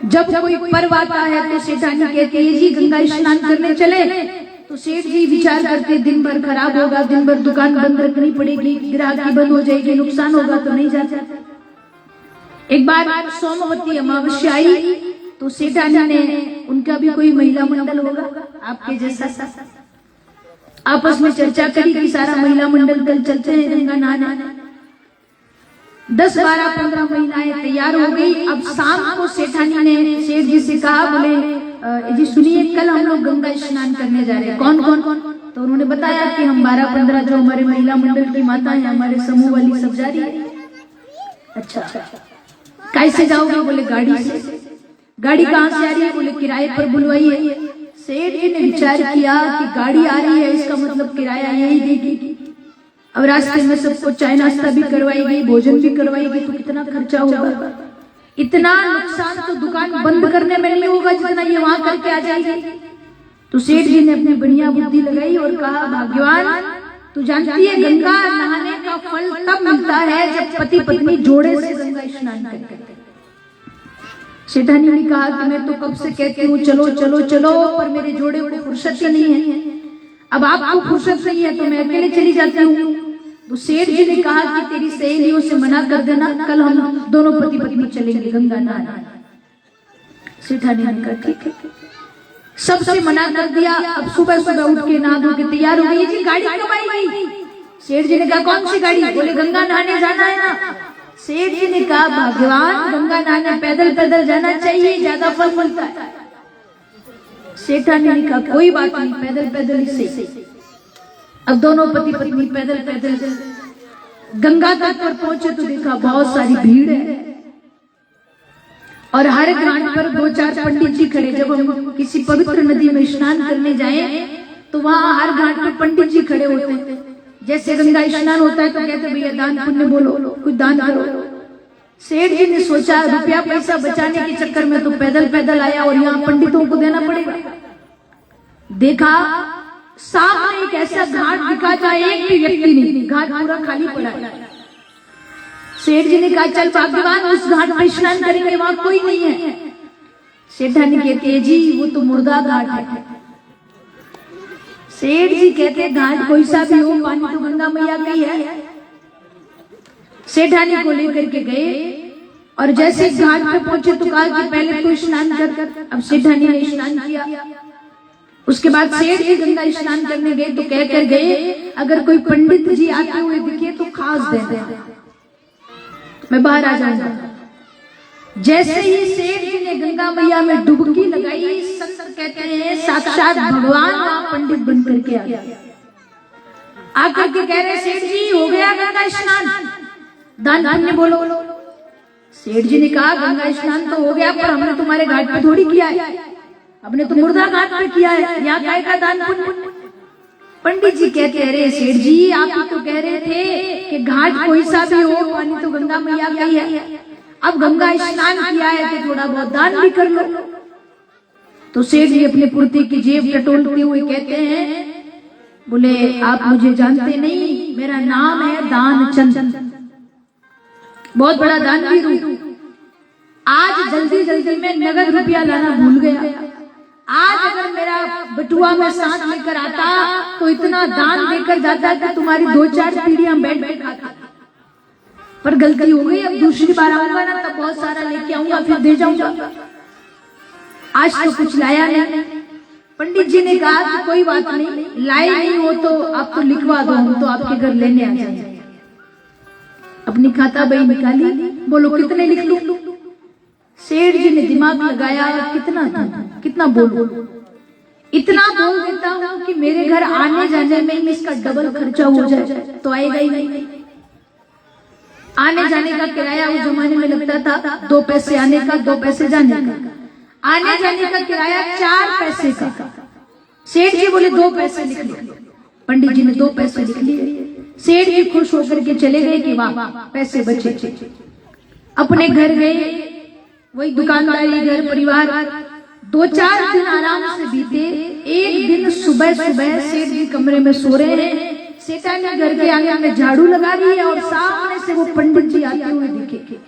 जब कोई पर्व आता है तो सेठानी कहती है जी गंगा स्नान करने चले, तो सेठ जी विचार करते दिन भर खराब होगा, दिन भर दुकान बंद रखनी पड़ेगी, ग्राहकी बंद हो जाएगी, नुकसान होगा, तो नहीं जाते। एक बार सोमवती अमावस्या आई तो सेठानी ने, उनका भी कोई महिला मंडल होगा आपके जैसा, आपस में चर्चा करी कि सारा महिला मंडल कल चलते हैं गंगा नहाने। 10-12-15 महिलाएं तैयार हो गई। अब शाम को सेठानी ने सेठ जी से कहा, बोले जी सुनिए कल हम लोग गंगा स्नान करने जा रहे हैं, कौन कौन? तो उन्होंने बताया कि हम 12-15 जो हमारे महिला मंडल की माता है, हमारे समूह वाली सब जा रही है। अच्छा, कैसे जाओगे? बोले गाड़ी से। गाड़ी कहाँ से आ रही है? बोले किराए पर बुलवाई है। सेठ जी ने विचार किया कि गाड़ी आ रही है, इसका मतलब किराया यही देगी। अब रास्ते में सबको चाय नाश्ता भी करवाएगी, भोजन भी करवाएगी, तो कितना खर्चा होगा। इतना नुकसान तो दुकान बंद करने में नहीं होगा जितना ये वहां करके आ जाएगी। तो सेठ जी ने अपनी बढ़िया बुद्धि लगाई और कहा, भाग्यवान तू जानती है गंगा नहाने का फल तब मिलता है जब पति पत्नी जोड़े से गंगा स्नान करते। सेठानी ने कहा कि मैं तो कब से कहती हूँ चलो चलो चलो, पर मेरे जोड़े को फुर्सत ही नहीं है। अब आपको फुर्सत नहीं है तो मैं अकेले चली जाती हूँ। तो सेठ जी ने कहा कि तेरी सहेलियों से मना कर देना, कल हम दोनों पति पत्नी चलेंगे गंगा नहाने। सेठानी ने कहा ठीक है, सबसे मना कर दिया। अब सुबह सुबह उठ के नहा धो के तैयार हो गई। जी गाड़ी कब आएगी? सेठ जी ने कहा कौन सी गाड़ी? बोले गंगा नहाने जाना है ना। सेठ जी ने कहा भगवान गंगा नहाने पैदल पैदल जाना चाहिए, ज्यादा फल मिलता है। सेठानी ने कहा कोई बात नहीं, पैदल पैदल ही सही। अब दोनों पति पत्नी पैदल पैदल गंगा तट पर पहुंचे तो देखा बहुत सारी भीड़ है और हर घाट पर 2-4 पंडित जी खड़े। जब हम किसी पवित्र नदी में स्नान करने जाएं तो वहां हर घाट पर पंडित जी खड़े होते हैं। जैसे गंगा स्नान होता है तो कहते भैया दान पुण्य बोलो, कुछ दान करो। सेठ जी ने सोचा रुपया पैसा बचाने के चक्कर में तो पैदल पैदल आया और यहाँ पंडितों को देना पड़ेगा। देखा सामने एक ऐसा घाट दिखा जहाँ एक भी व्यक्ति नहीं, घाट पूरा खाली पड़ा है। सेठ जी ने कहा चल भाग्यवान उस घाट पर स्नान करेंगे, वहां कोई नहीं है। सेठानी कहती है जी वो तो मुर्दा घाट है। सेठ जी कहते घाट कोई सा भी हो, पानी तो गंगा मैया का ही है। सेठानी को लेकर के गए और जैसे घाट पे पहुंचे तो कहा कि पहले तो स्नान कर। अब सेठानी ने स्नान किया। उसके बाद सेठ जी गंगा स्नान करने गए तो कह कर गए अगर कोई पंडित जी आते हुए दिखे तो खास दे दे, मैं बाहर आ जाऊंगा। जैसे ही सेठ जी ने गंगा मैया में डुबकी लगाई, संत कहते हैं साक्षात भगवान वहां पंडित बन करके आ गया। आकर के कह रहे सेठ जी हो गया गंगा स्नान, दान पुण्य बोलो। सेठ जी ने कहा गंगा स्नान तो हो गया पर हमने तुम्हारे घाट पे थोड़ी किया है, हमने तो मुर्दा घाट पे किया है, यहाँ काय का दान पुण्य। पंडित जी कहते अरे सेठ जी आप तो कह रहे थे कि घाट कोई सा भी हो, पानी तो गंगा मैया का ही है, अब गंगा स्नान किया है तो थोड़ा बहुत दान भी कर लो। तो सेठ जी अपने कुर्ते की जेब टटोलते हुए कहते हैं, बोले आप मुझे जानते नहीं, मेरा नाम है दानचंद, बहुत बड़ा दानवीर हूं। आज जल्दी जल्दी में नगद रुपया लाना भूल गया, आज अगर मेरा बटुआ में सांस लेकर आता तो इतना दान देकर जाता कि तुम्हारी 2-4 पीढ़ियां बैठ बैठ खाती। पर गलती हो गई, अब दूसरी बार आऊंगा ना तब बहुत सारा लेके आऊंगा, फिर दे जाऊंगा। आज तो कुछ लाया नहीं। पंडित जी ने कहा कि कोई बात नहीं, लाए नहीं हो तो आप तो लिखवा दो, हम तो आपके घर लेने आ जाएंगे। अपनी खाता बही निकाली, बोलो कितने लिख लूं? सेठ जी ने दिमाग लगाया, कितना बोलूं? इतना बोल देता हूं कि मेरे घर आने जाने में इसका डबल खर्चा हो जाए तो आएगा ही नहीं। आने जाने का किराया उस जमाने में लगता था 2 पैसे आने का, 2 पैसे जाने का। आने जाने का किराया 4 पैसे का। सेठ जी बोले 2 पैसे लिख लो। पंडित जी ने 2 पैसे लिख लिए। सेठ जी खुश होकर के चले गए कि वाह पैसे बचे। अपने घर गए, वही दुकानदारी, घर परिवार। 2-4 दिन आराम से बीते। एक दिन सुबह सुबह सेठ जी कमरे में सो रहे हैं, सेठानी घर के आंगन में झाड़ू लगा रही है और सामने से वो पंडित जी आते हुए दिखे।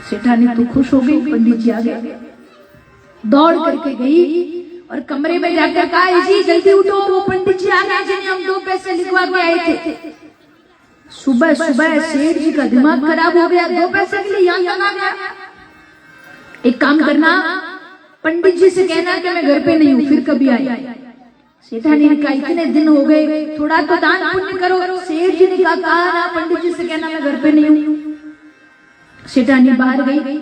सेठानी तो खुश हो गई, पंडित जी आ गए, दौड़ करके गई और कमरे में जाकर कहा, जी जल्दी उठो, वो पंडित जी आ गए जिन्हें हम 2 पैसे लिखवा के आए थे। सुबह सुबह सेठ जी का दिमाग खराब हो गया, 2 पैसे के लिए यहाँ तक आ गया। एक काम करना, पंडित जी से कहना कि मैं घर पे नहीं हूँ, फिर कभी आई। सेठानी ने कहा इतने दिन हो गए, थोड़ा तो दान पुण्य करो। सेठ जी ने कहा ना, पंडित जी से कहना मैं घर पे नहीं हूँ। सेठानी बाहर गई,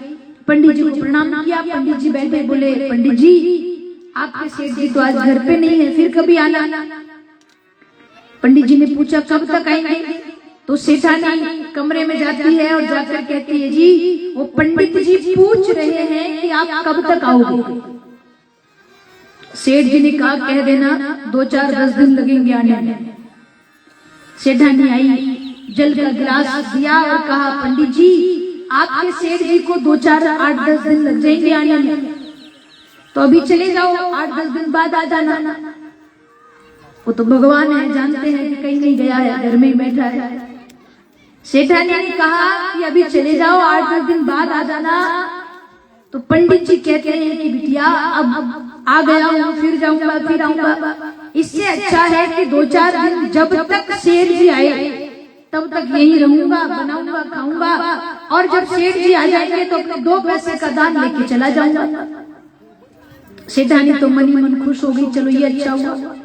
पंडित जी को प्रणाम किया। पंडित जी बैठे, बोले पंडित जी आपके सेठ जी तो आज घर पे नहीं है, फिर कभी आना। पंडित जी ने पूछा कब तक आएंगे? तो सेठानी कमरे में जाती है और जाकर कहती है, जी वो पंडित जी पूछ रहे हैं कि आप कब तक आओगे। सेठ जी ने कहा कह देना 2-4-10 दिन लगेंगे आने में। सेठानी आई, जल का गिलास दिया और कहा, पंडित जी आपके सेठ जी को 2-4-8-10 दिन लग जाएंगे आने में, तो अभी चले जाओ, 8-10 दिन बाद आ जाना। वो तो भगवान है, जानते हैं कि कहीं नहीं गया है, घर में ही बैठा है। सेठानी ने कहा कि अभी चले जाओ, 8-10 दिन बाद आ जाना। तो पंडित जी कहते हैं कि बिटिया अब आ गया हूँ, फिर जाऊंगा, फिर आऊंगा। इससे अच्छा है कि 2-4 दिन जब तक सेठ जी आए तब तक यही रहूंगा, बनाऊंगा, खाऊंगा, और जब सेठ जी आ जाएंगे तो अपने 2 पैसे का दान लेके चला जाऊंगा। सेठानी तो मन ही मन खुश हो गई, चलो ये अच्छा हुआ।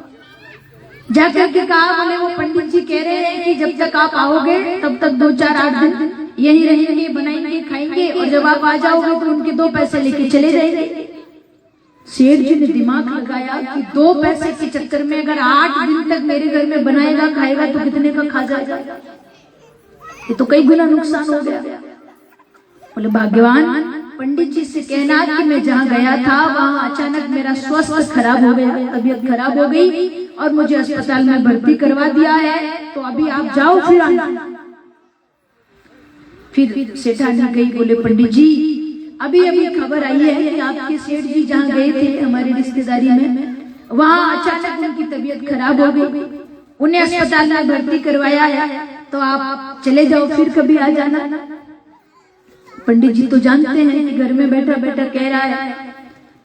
जाकर के कहा, बोले वो पंडित जी कह रहे हैं कि जब तक आप आओगे तब तक 2-4-8 दिन यही रहेंगे, बनाएंगे, खाएंगे, और जब आप आ जाओगे तो उनके 2 पैसे लेके चले जाएंगे। सेठ जी ने दिमाग लगाया कि 2 पैसे के चक्कर में अगर 8 दिन तक मेरे घर में बनाएगा, खाएगा तो कितने का खा जाएगा, ये तो कई गुना नुकसान हो गया। बोले भाग्यवान, पंडित जी से कहना कि मैं जहाँ गया था वहाँ अचानक मेरा स्वास्थ्य खराब हो गया, तबीयत खराब हो गई और मुझे अस्पताल में भर्ती करवा दिया है, तो अभी आप जाओ फिर आना। फिर सेठानी गई, बोले पंडित जी अभी खबर आई है कि आपके सेठ जी जहाँ गए थे हमारी रिश्तेदारी में, वहाँ अचानक उनकी तबीयत खराब हो गई, उन्हें अस्पताल में भर्ती करवाया है, तो आप चले जाओ, फिर कभी आ जाना। पंडित जी तो जानते हैं कि घर में बैठा बैठा कह रहा है।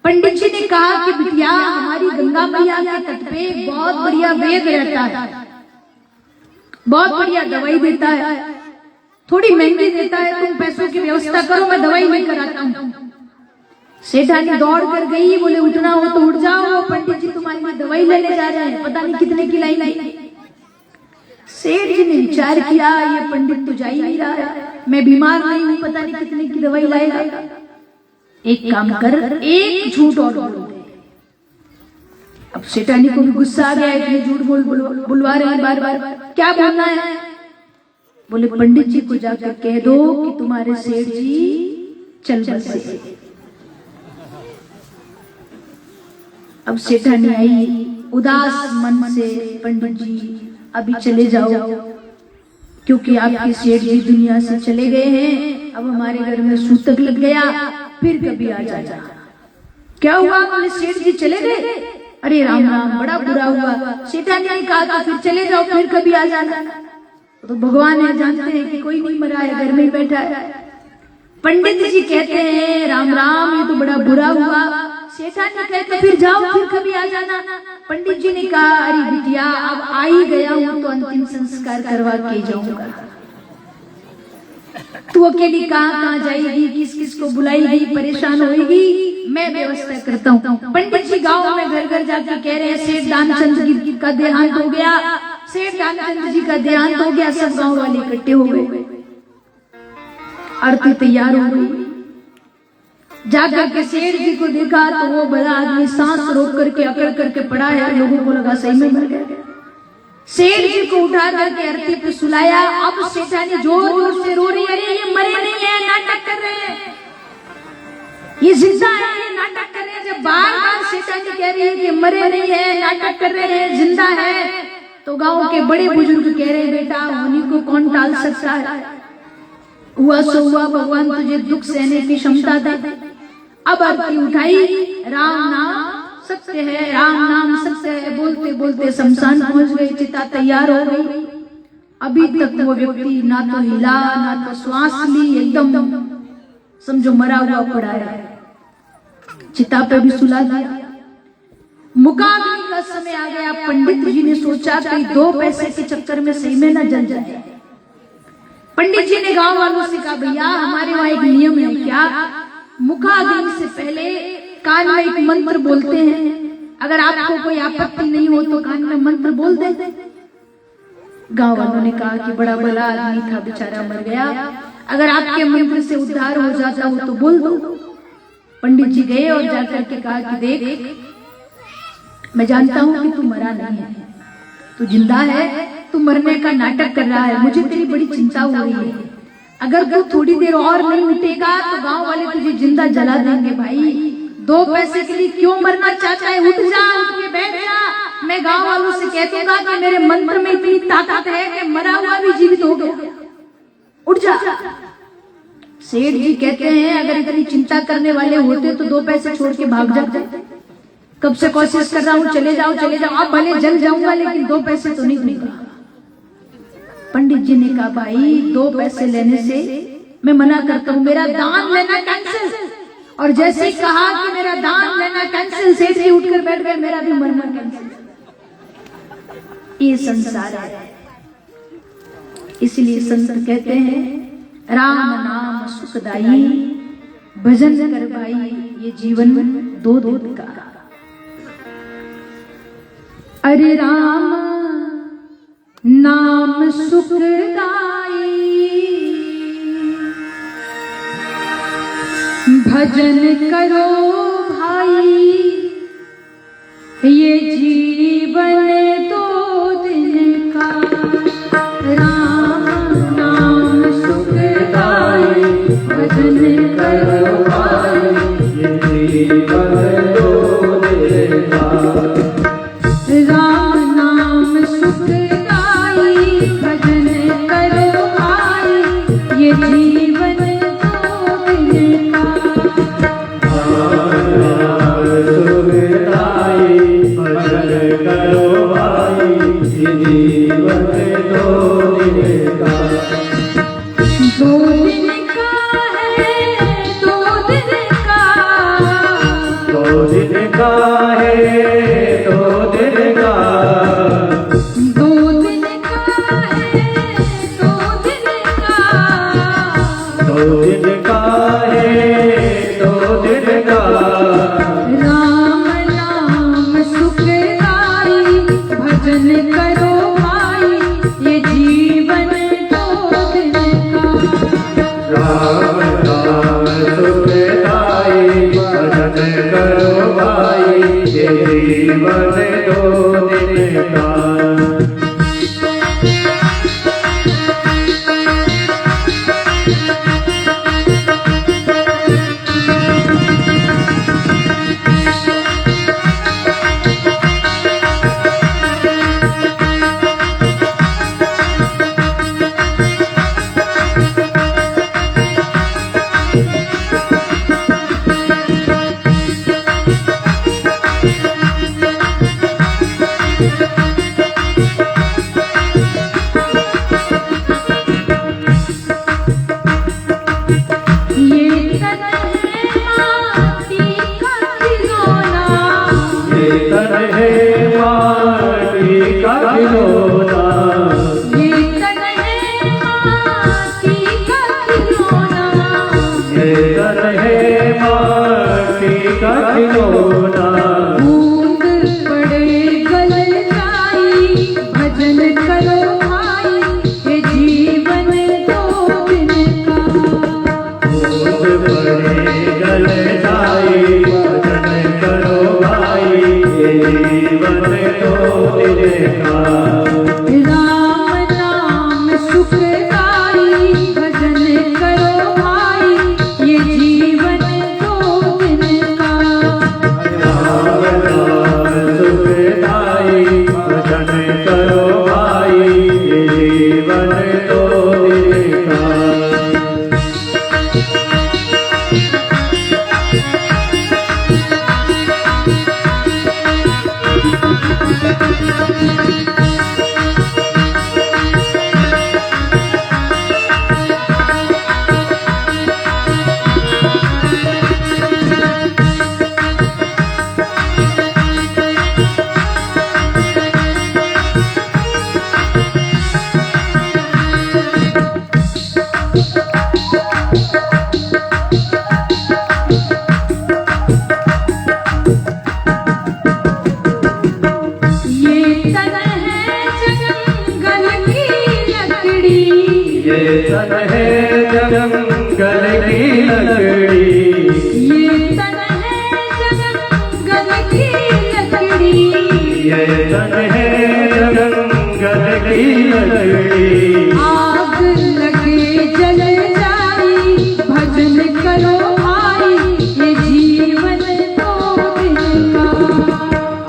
पंडित जी ने कहा कि बिटिया हमारी गंगा मैया के तट पे बहुत बढ़िया वेद रहता है, बहुत बढ़िया दवाई देता है, थोड़ी महंगी देता है, तुम पैसों की व्यवस्था करो, मैं दवाई लेकर आता हूँ। सेठानी दौड़ कर गई, बोले उठना हो तो उठ जाओ, पंडित जी तुम्हारी दवाई लेने जा रहे हैं, पता नहीं कितने की लाई। सेठ जी ने विचार किया, ये पंडित तो जा ही नहीं रहा है, मैं बीमार नहीं हूँ, पता नहीं कितने की दवाई लाएगा। एक काम कर, एक झूठ और बोल दे। अब सेठानी को भी गुस्सा आ गया, इतने झूठ बुलवा रहे हैं बार बार, क्या बोलना है? बोले पंडित जी को जाकर कह दो कि तुम्हारे सेठ जी चल बसे। अब सेठानी आई उदास मन से, पंडित जी अभी चले जाओ, क्योंकि आपके सेठ जी दुनिया से चले गए हैं, अब हमारे घर में सूतक लग गया, फिर कभी आ जा। क्या हुआ? बोले सेठ जी चले गए। अरे राम राम, बड़ा बुरा हुआ। सेठानी ने कहा था फिर चले जाओ, फिर कभी आ जाना। तो भगवान है जानते हैं कि कोई नहीं मरा है, घर में ही बैठा है। पंडित जी कहते हैं राम राम, ये तो बड़ा बुरा हुआ। सेठानी कहते फिर जाओ, फिर कभी आ जाना। पंडित जी ने कहा अरे बिटिया, अब आ ही गया हूं तो अंतिम संस्कार करवा के जाऊंगा। तू अकेली कहाँ जाएगी, किस किस को बुलाएगी, परेशान होएगी, मैं व्यवस्था करता हूँ। पंडित जी गांव में घर घर जाके कह रहे हैं सेठ दानचंद जी का देहांत हो गया, सेठ दानचंद जी का देहांत हो गया। सब गांव वाले इकट्ठे हो गए, आरती तैयार हो गई। जाकर के सेठ जी को देखा तो वो बड़ा आदमी सांस रोक करके अकड़ करके पड़ा है। लोगों को लगा सही में मर गया। सेठ जी को उठा करके आरती पे सुलाया। अब सेठानी जोर जोर से रो रही है, अरे ये मरे नहीं है, नाटक कर रहे हैं, ये जिंदा है, ये नाटक कर रहे हैं। जब बार बार सेठानी कह रही है कि मरे नहीं है, नाटक कर रहे हैं, जिंदा है, तो गांव के बड़े बुजुर्ग कह रहे बेटा उन्हीं को कौन टाल सकता है, हुआ सो हुआ, भगवान तुझे दुख सहने की क्षमता दे। अब आरती उठाई, राम नाम सत्य है, राम नाम सत्य है, बोलते बोलते शमशान पहुंच गए। चिता तैयार हो गई। अभी तक वो व्यक्ति ना तो हिला ना तो श्वास ली, एकदम समझो मरा हुआ पड़ा है। चिता पे भी सुला दिया। मुकाबले का समय आ गया। पंडित जी ने सोचा कि 2 पैसे के चक्कर में सही में न जल जाए। पंडित जी ने गांव वालों से कहा भैया हमारे वहां एक नियम है, क्या मुखाग्नि से पहले कान में एक मंत्र बोलते हैं, अगर आपको कोई आपत्ति नहीं हो तो कान में मंत्र बोल दे। गांव वालों ने कहा कि बड़ा भला आदमी था, बेचारा मर गया, अगर आपके मंत्र से उद्धार हो जाता हो तो बोल दो। पंडित जी गए और जाकर के कहा कि देख मैं जानता हूं कि तू मरा नहीं है, तू जिंदा है, तू मरने का नाटक कर रहा है, मुझे तेरी बड़ी चिंता हो रही है। अगर तू थोड़ी देर और नहीं उठेगा तो गांव वाले तुझे जिंदा जला देंगे। भाई 2 पैसे के लिए क्यों मरना चाहता है, उठ जा, उठ के बैठ जा। मैं गांव वालों से कह दूंगा कि मेरे मंत्र में इतनी ताकत है कि मरा हुआ भी जीवित हो गया, उठ जा। सेठ जी कहते हैं अगर इतनी चिंता करने वाले होते तो 2 पैसे छोड़ के भाग जाते। कब से कोशिश कर रहा हूँ, चले जाओ चले जाओ, अब भले जल जाऊंगा लेकिन 2 पैसे तो नहीं दूंगा। पंडित जी ने कहा भाई 2 पैसे लेने से मैं मना करता हूँ, मेरा दान लेना कैंसिल। और जैसे ही कहा कि मेरा दान लेना कैंसिल, सेठ जी उठकर बैठ गए, मेरा भी मरना कैंसिल। ये संसार है। इसलिए संत कहते हैं राम नाम सुखदाई, भजन कर भाई ये जीवन 2 दिन का। अरे राम नाम सुखदाई, भजन करो भाई ये जीवन 2 दिन का। राम नाम सुखदाई, भजन करो भाई ये जीवन 2 दिन का। राम नाम सुखदाई, भजन करो भाई ये जीवन 2 दिन का। सुखदाई भजन करो भाई ये जीवन 2 दिन का। 2 दिन का है, 2 दिन का, 2 दिन का है, 2 दिन का। 2 दिन का है, 2 दिन का। 2 दिन का है, 2 दिन का। राम नाम सुखदाई, भजन करो भाई ये जीवन 2 दिन का। ये तन है जंगल की लकड़ी, ये तन है जंगल की लकड़ी, ये तन है जंगल की लकड़ी। आग लगे जल जाई भजन करो भाई, ये जीवन दो दिन का।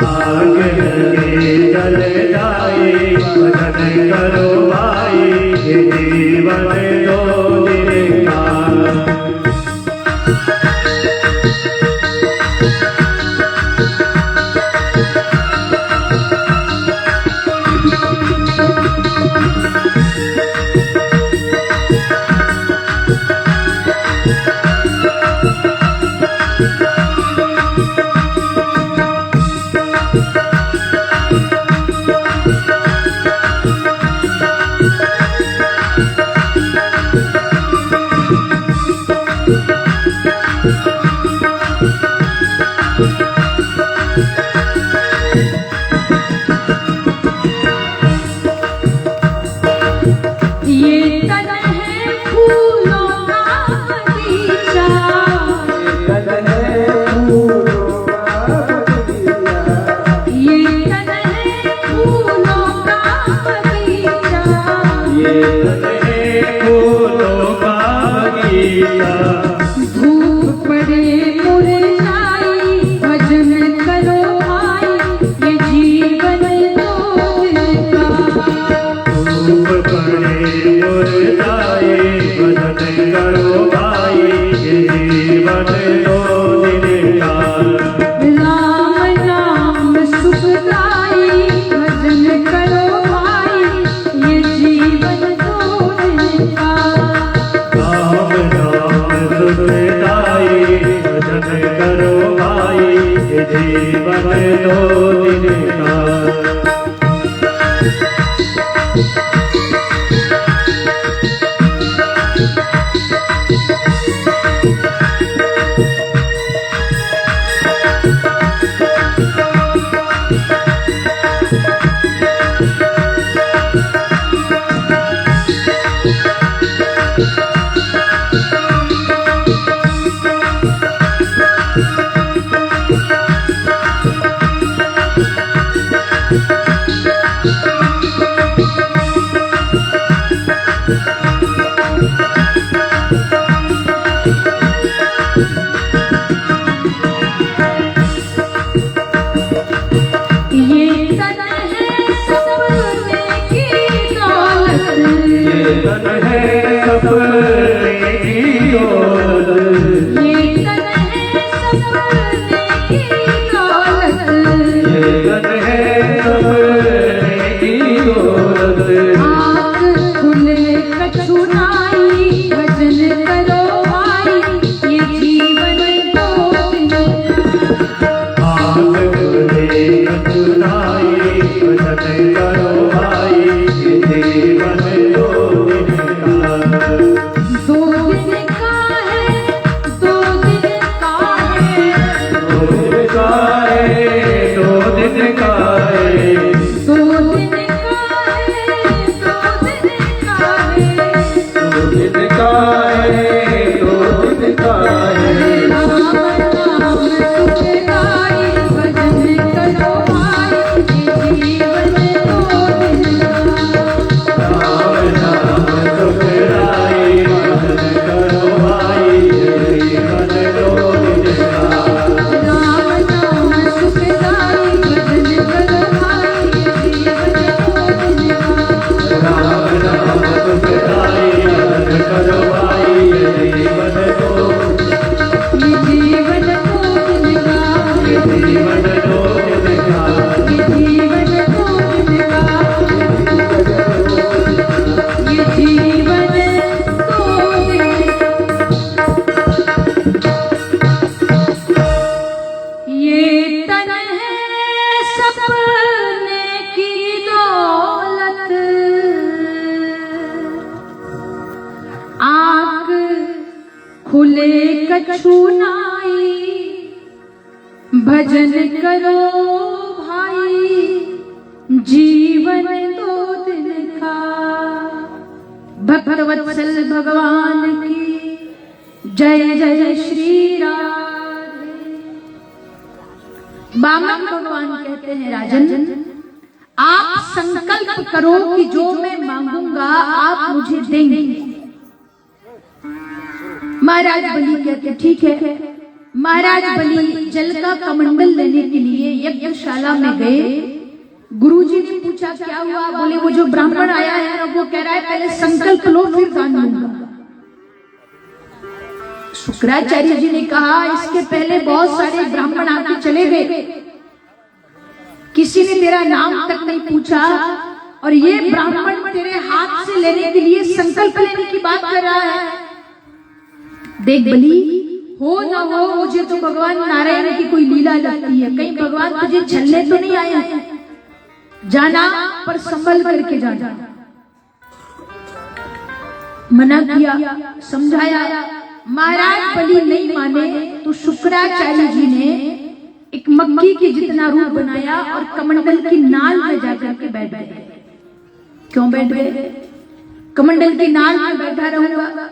आग लगे जल जाए भजन करो भाई, ये जीवन दो दिन का। ये तन है फूलों का बगीचा, ये तन है फूलों का बगीचा, ये तन है फूलों का बगीचा। धूप पड़े मुरझाई भजन करो भाई, ये जीवन दो दिन का। धूप पड़े मुरझाए भजन करो भाई, ये जीवन दो दिन का। राम नाम सुखदाई भजन करो भाई, ये जीवन दो दिन का। राम नाम सुखदाई भजन करो भाई, ये जीवन दो दिन का। ये तन है सपने की दौलत, ये तन है सपने की दौलत, ये तन है सपने की दौलत, ये तन है सपने की दौलत। आँख खुले कछुनाई भजन करो भाई, ये जीवन दो दिन का। आग खुले कछुनाई भजन करो भाई, ये जीवन दो दिन का। दो दिन का है, दो दिन का है, दो दिन का है, दो दिन का है, दो दिन का है, दो दिन का है। दो दिन का है, दो दिन का है। राम नाम सुखदाई भजन करो भाई, ये जीवन दो दिन का। राम नाम सुखदाई भजन करो भाई, ये जीवन दो दिन का। राम नाम सुखदाई भजन करो भाई, ये जीवन दो दिन का। राम नाम सुखदाई भजन करो भाई, ये जीवन दो, ये जीवन दो दिन का, ये जीवन दो दिन का। ये जीवन दो दिन का, ये जीवन दो दिन का। ये तन है सपने की दौलत, आँख खुले कछुनाई भजन करो भाई, जीवन दो दिन का। भक्तवत्सल भगवान की जय जय श्री राधे। बामन भगवान कहते हैं राजन, आप संकल्प करो कि जो मैं मांगूंगा आप मुझे देंगे। महाराज बलि कहते ठीक है। महाराज बलि जल का कमंडल लेने के लिए यज्ञशाला में गए। गुरुजी ने पूछा क्या हुआ? बोले वो जो ब्राह्मण आया है ना वो कह रहा है पहले संकल्प लो फिर दान दूंगा। शुक्राचार्य जी ने कहा इसके पहले बहुत सारे ब्राह्मण आके चले गए, किसी ने तेरा नाम तक नहीं पूछा, और ये ब्राह्मण तेरे हाथ से लेने के लिए संकल्प लेने की बात कर रहा है। देख बलि, हो ना हो मुझे तो भगवान नारायण की कोई लीला लगती है, कहीं भगवान तुझे छलने तो नहीं आए हैं। जाना पर संभल करके जाना। मना किया, समझाया, महाराज बलि नहीं माने तो शुक्राचार्य जी ने एक मक्खी के जितना रूप बनाया और कमंडल की नाल में जाकर के बैठ गए। क्यों बैठ गए? कमंडल की नाल में बैठा रहूंगा,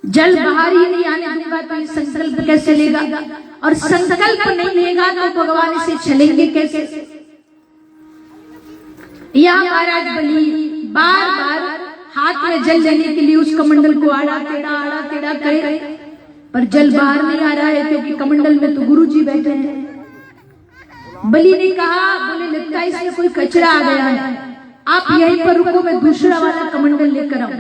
जल बाहर ही नहीं आने दूंगा तो ये संकल्प कैसे लेगा, और संकल्प नहीं लेगा तो भगवान इसे छलेंगे कैसे। यहाँ महाराज बलि बार बार हाथ में जल लेने के लिए उस कमंडल को आड़ा टेढ़ा करे, पर जल बाहर नहीं आ रहा है क्योंकि कमंडल में तो गुरुजी बैठे हैं। बलि ने कहा, बोले लगता है इसमें कोई कचरा आ गया है, आप यहीं पर रुको, मैं दूसरा वाला कमंडल लेकर आऊं।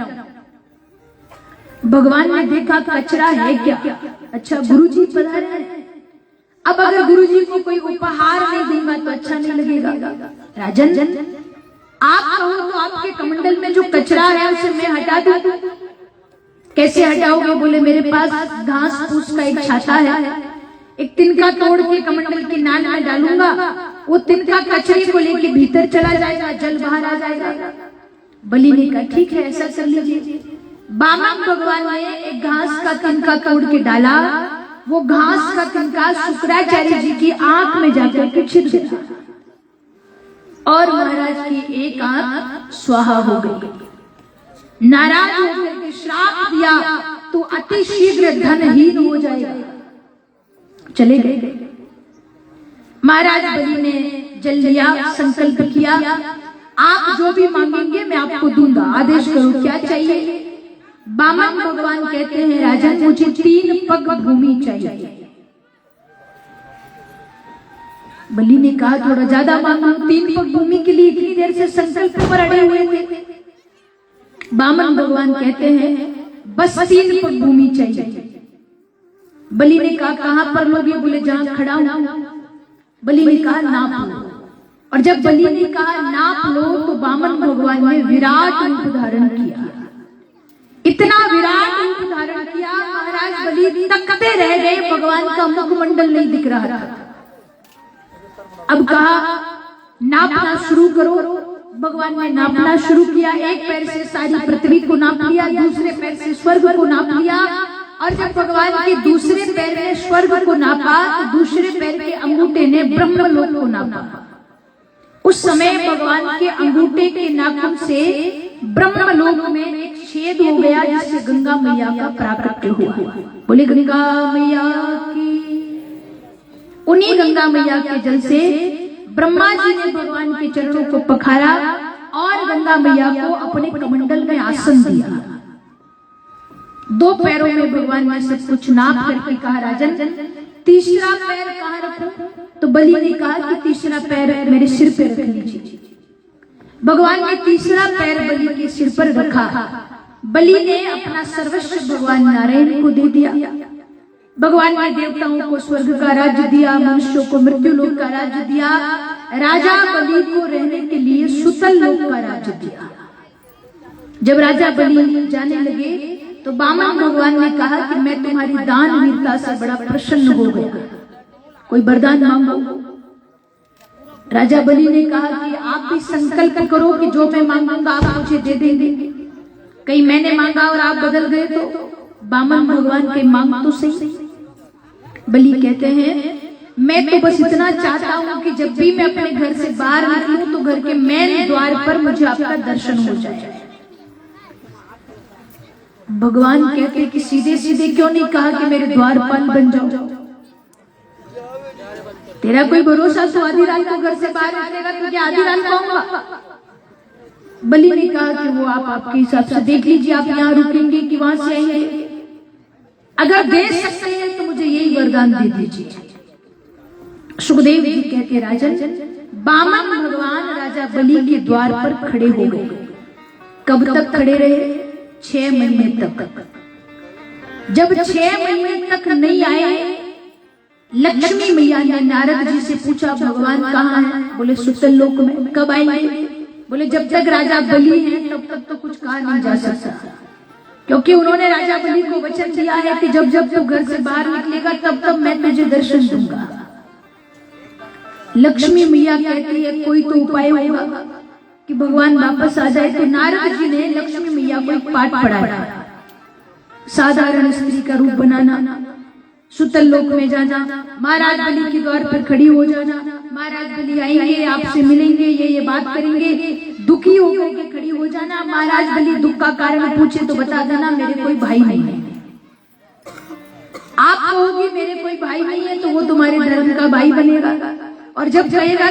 भगवान ने देखा कचरा है क्या? अच्छा गुरुजी पधारे हैं। अब अगर गुरुजी को कोई उपहार नहीं दूंगा तो अच्छा नहीं लगेगा। राजन, आप कहो तो आपके कमंडल में जो कचरा है उसे मैं हटा दूं। कैसे हटाओगे? बोले मेरे पास घास फूस का एक छाता है, एक तिनका तोड़ के कमंडल की नाल में डालूंगा, वो तिनका कचरे को लेके भीतर चला जाएगा, जल बाहर आ जाएगा। बलि ने कहा ठीक है ऐसा कर लीजिए। बामन भगवान ने एक घास का तिनका तोड़ के डाला, वो घास का तिनका शुक्राचार्य जी की आंख में जाकर के छिप गया और महाराज की एक आंख स्वाहा हो गई। नाराज होकर के श्राप दिया तो अति शीघ्र धनहीन हो जाएगा। चले गए। महाराज बलि ने जल लिया, संकल्प किया, आप जो भी मांगेंगे मैं आपको दूंगा, आदेश करो क्या चाहिए। बामन भगवान कहते हैं राजन मुझे 3 पग भूमि चाहिए। बलि ने कहा थोड़ा ज्यादा मांगो, 3 पग भूमि के लिए इतनी देर से संकल्प पर अड़े हुए थे। बामन भगवान कहते हैं बस 3 पग भूमि चाहिए। बलि ने कहा कहां पर लोगे? बोले जहां खड़ा हूं। बलि ने कहा नाप लो, और जब बलि ने कहा नाप लो तो बामन भगवान ने विराट रूप धारण किया। इतना विराट रूप धारण किया महाराज बलि तकते रह गए, भगवान का मुखमंडल नहीं दिख रहा था। अब कहा नापना शुरू करो। भगवान ने नापना शुरू किया, एक पैर से सारी पृथ्वी को नाप लिया, दूसरे पैर से स्वर्ग को नाप लिया, और जब भगवान के दूसरे पैर ने स्वर्ग को नापा तो दूसरे पैर के अंगूठे ने ब्रह्मलोक को नापा। उस समय भगवान के अंगूठे के नाखून से ब्रह्मलोक में एक छेद हो गया जिससे गंगा मैया का प्राकट्य हुआ। बोले गंगा मैया की। उन्हीं गंगा मैया के जल से ब्रह्मा जी ने भगवान के चरणों को पखारा और गंगा मैया को अपने कमंडल में आसन दिया। 2 पैरों में भगवान ने सब कुछ नाप करके कहा राजन तीसरा पैर कहाँ रखूं? तो बलि ने कहा कि तीसरा पैर मेरे सिर पे रख लीजिए। भगवान ने तीसरा पैर बलि के सिर पर रखा। बलि ने अपना सर्वस्व भगवान नारायण को दे दिया। भगवान ने देवताओं को स्वर्ग का राज्य दिया, मनुष्यों को मृत्यु लोक का राज्य दिया, राजा बलि को रहने के लिए सुतल लोक का राज्य दिया। जब राजा बलि जाने लगे तो बामन भगवान ने कहा कि मैं तुम्हारी दान वीरता से बड़ा प्रसन्न हो गया, कोई वरदान मांगो। राजा बलि ने कहा कि आप भी संकल्प करो कि जो मैं मांगूंगा आप मुझे दे देंगे। कहीं मैंने मांगा और आप बदल गए तो बामन भगवान के मांग तो सही। बलि कहते हैं मैं तो बस इतना चाहता हूं कि जब भी मैं अपने घर से बाहर निकलूं तो घर के मेन द्वार पर मुझे आपका दर्शन हो जाए। भगवान कहते कि सीधे सीधे क्यों नहीं कहा कि मेरे द्वारपाल बन जाओ। तेरा कोई भरोसा तो आधी रात को घर से बाहर निकलेगा तो क्या आधी रात को आऊंगा। बलि ने कहा कि वो आप आपके हिसाब से देख लीजिए, आप यहाँ रुकेंगे कि वहां से आएंगे। अगर दे सकते हैं तो मुझे यही वरदान दे दीजिए। सुखदेव जी कहते राजन, बामन भगवान राजा बलि के द्वार पर खड़े हो गए। कब तक खड़े रहे? 6 महीने तक। जब 6 महीने तक नहीं आए, लक्ष्मी मैया ने नारद जी से पूछा भगवान कहाँ हैं? बोले सुतल लोक में। कब आएंगे? बोले जब तक राजा बलि है तब तक तो कुछ कहा नहीं जा सकता, क्योंकि उन्होंने राजा बलि को वचन दिया है कि जब जब तू घर से बाहर निकलेगा तब तब मैं तुझे दर्शन दूंगा। लक्ष्मी मैया कहती है कोई तो उपाय होगा कि भगवान वापस आ जाए। तो नारद जी ने लक्ष्मी मैया को एक पाठ पढ़ाया, साधारण स्त्री का रूप बनाना, सुतल लोक में जाना, महाराज बलि के द्वार पर खड़ी हो जाना, महाराज बलि आएंगे, आपसे मिलेंगे, ये बात करेंगे, दुखी होकर के खड़ी हो जाना, महाराज बलि दुख का कारण पूछे तो बता देना मेरे कोई भाई नहीं है। आप कहोगी मेरे कोई भाई नहीं है तो वो तुम्हारे धर्म का भाई बनेगा, और जब कहेगा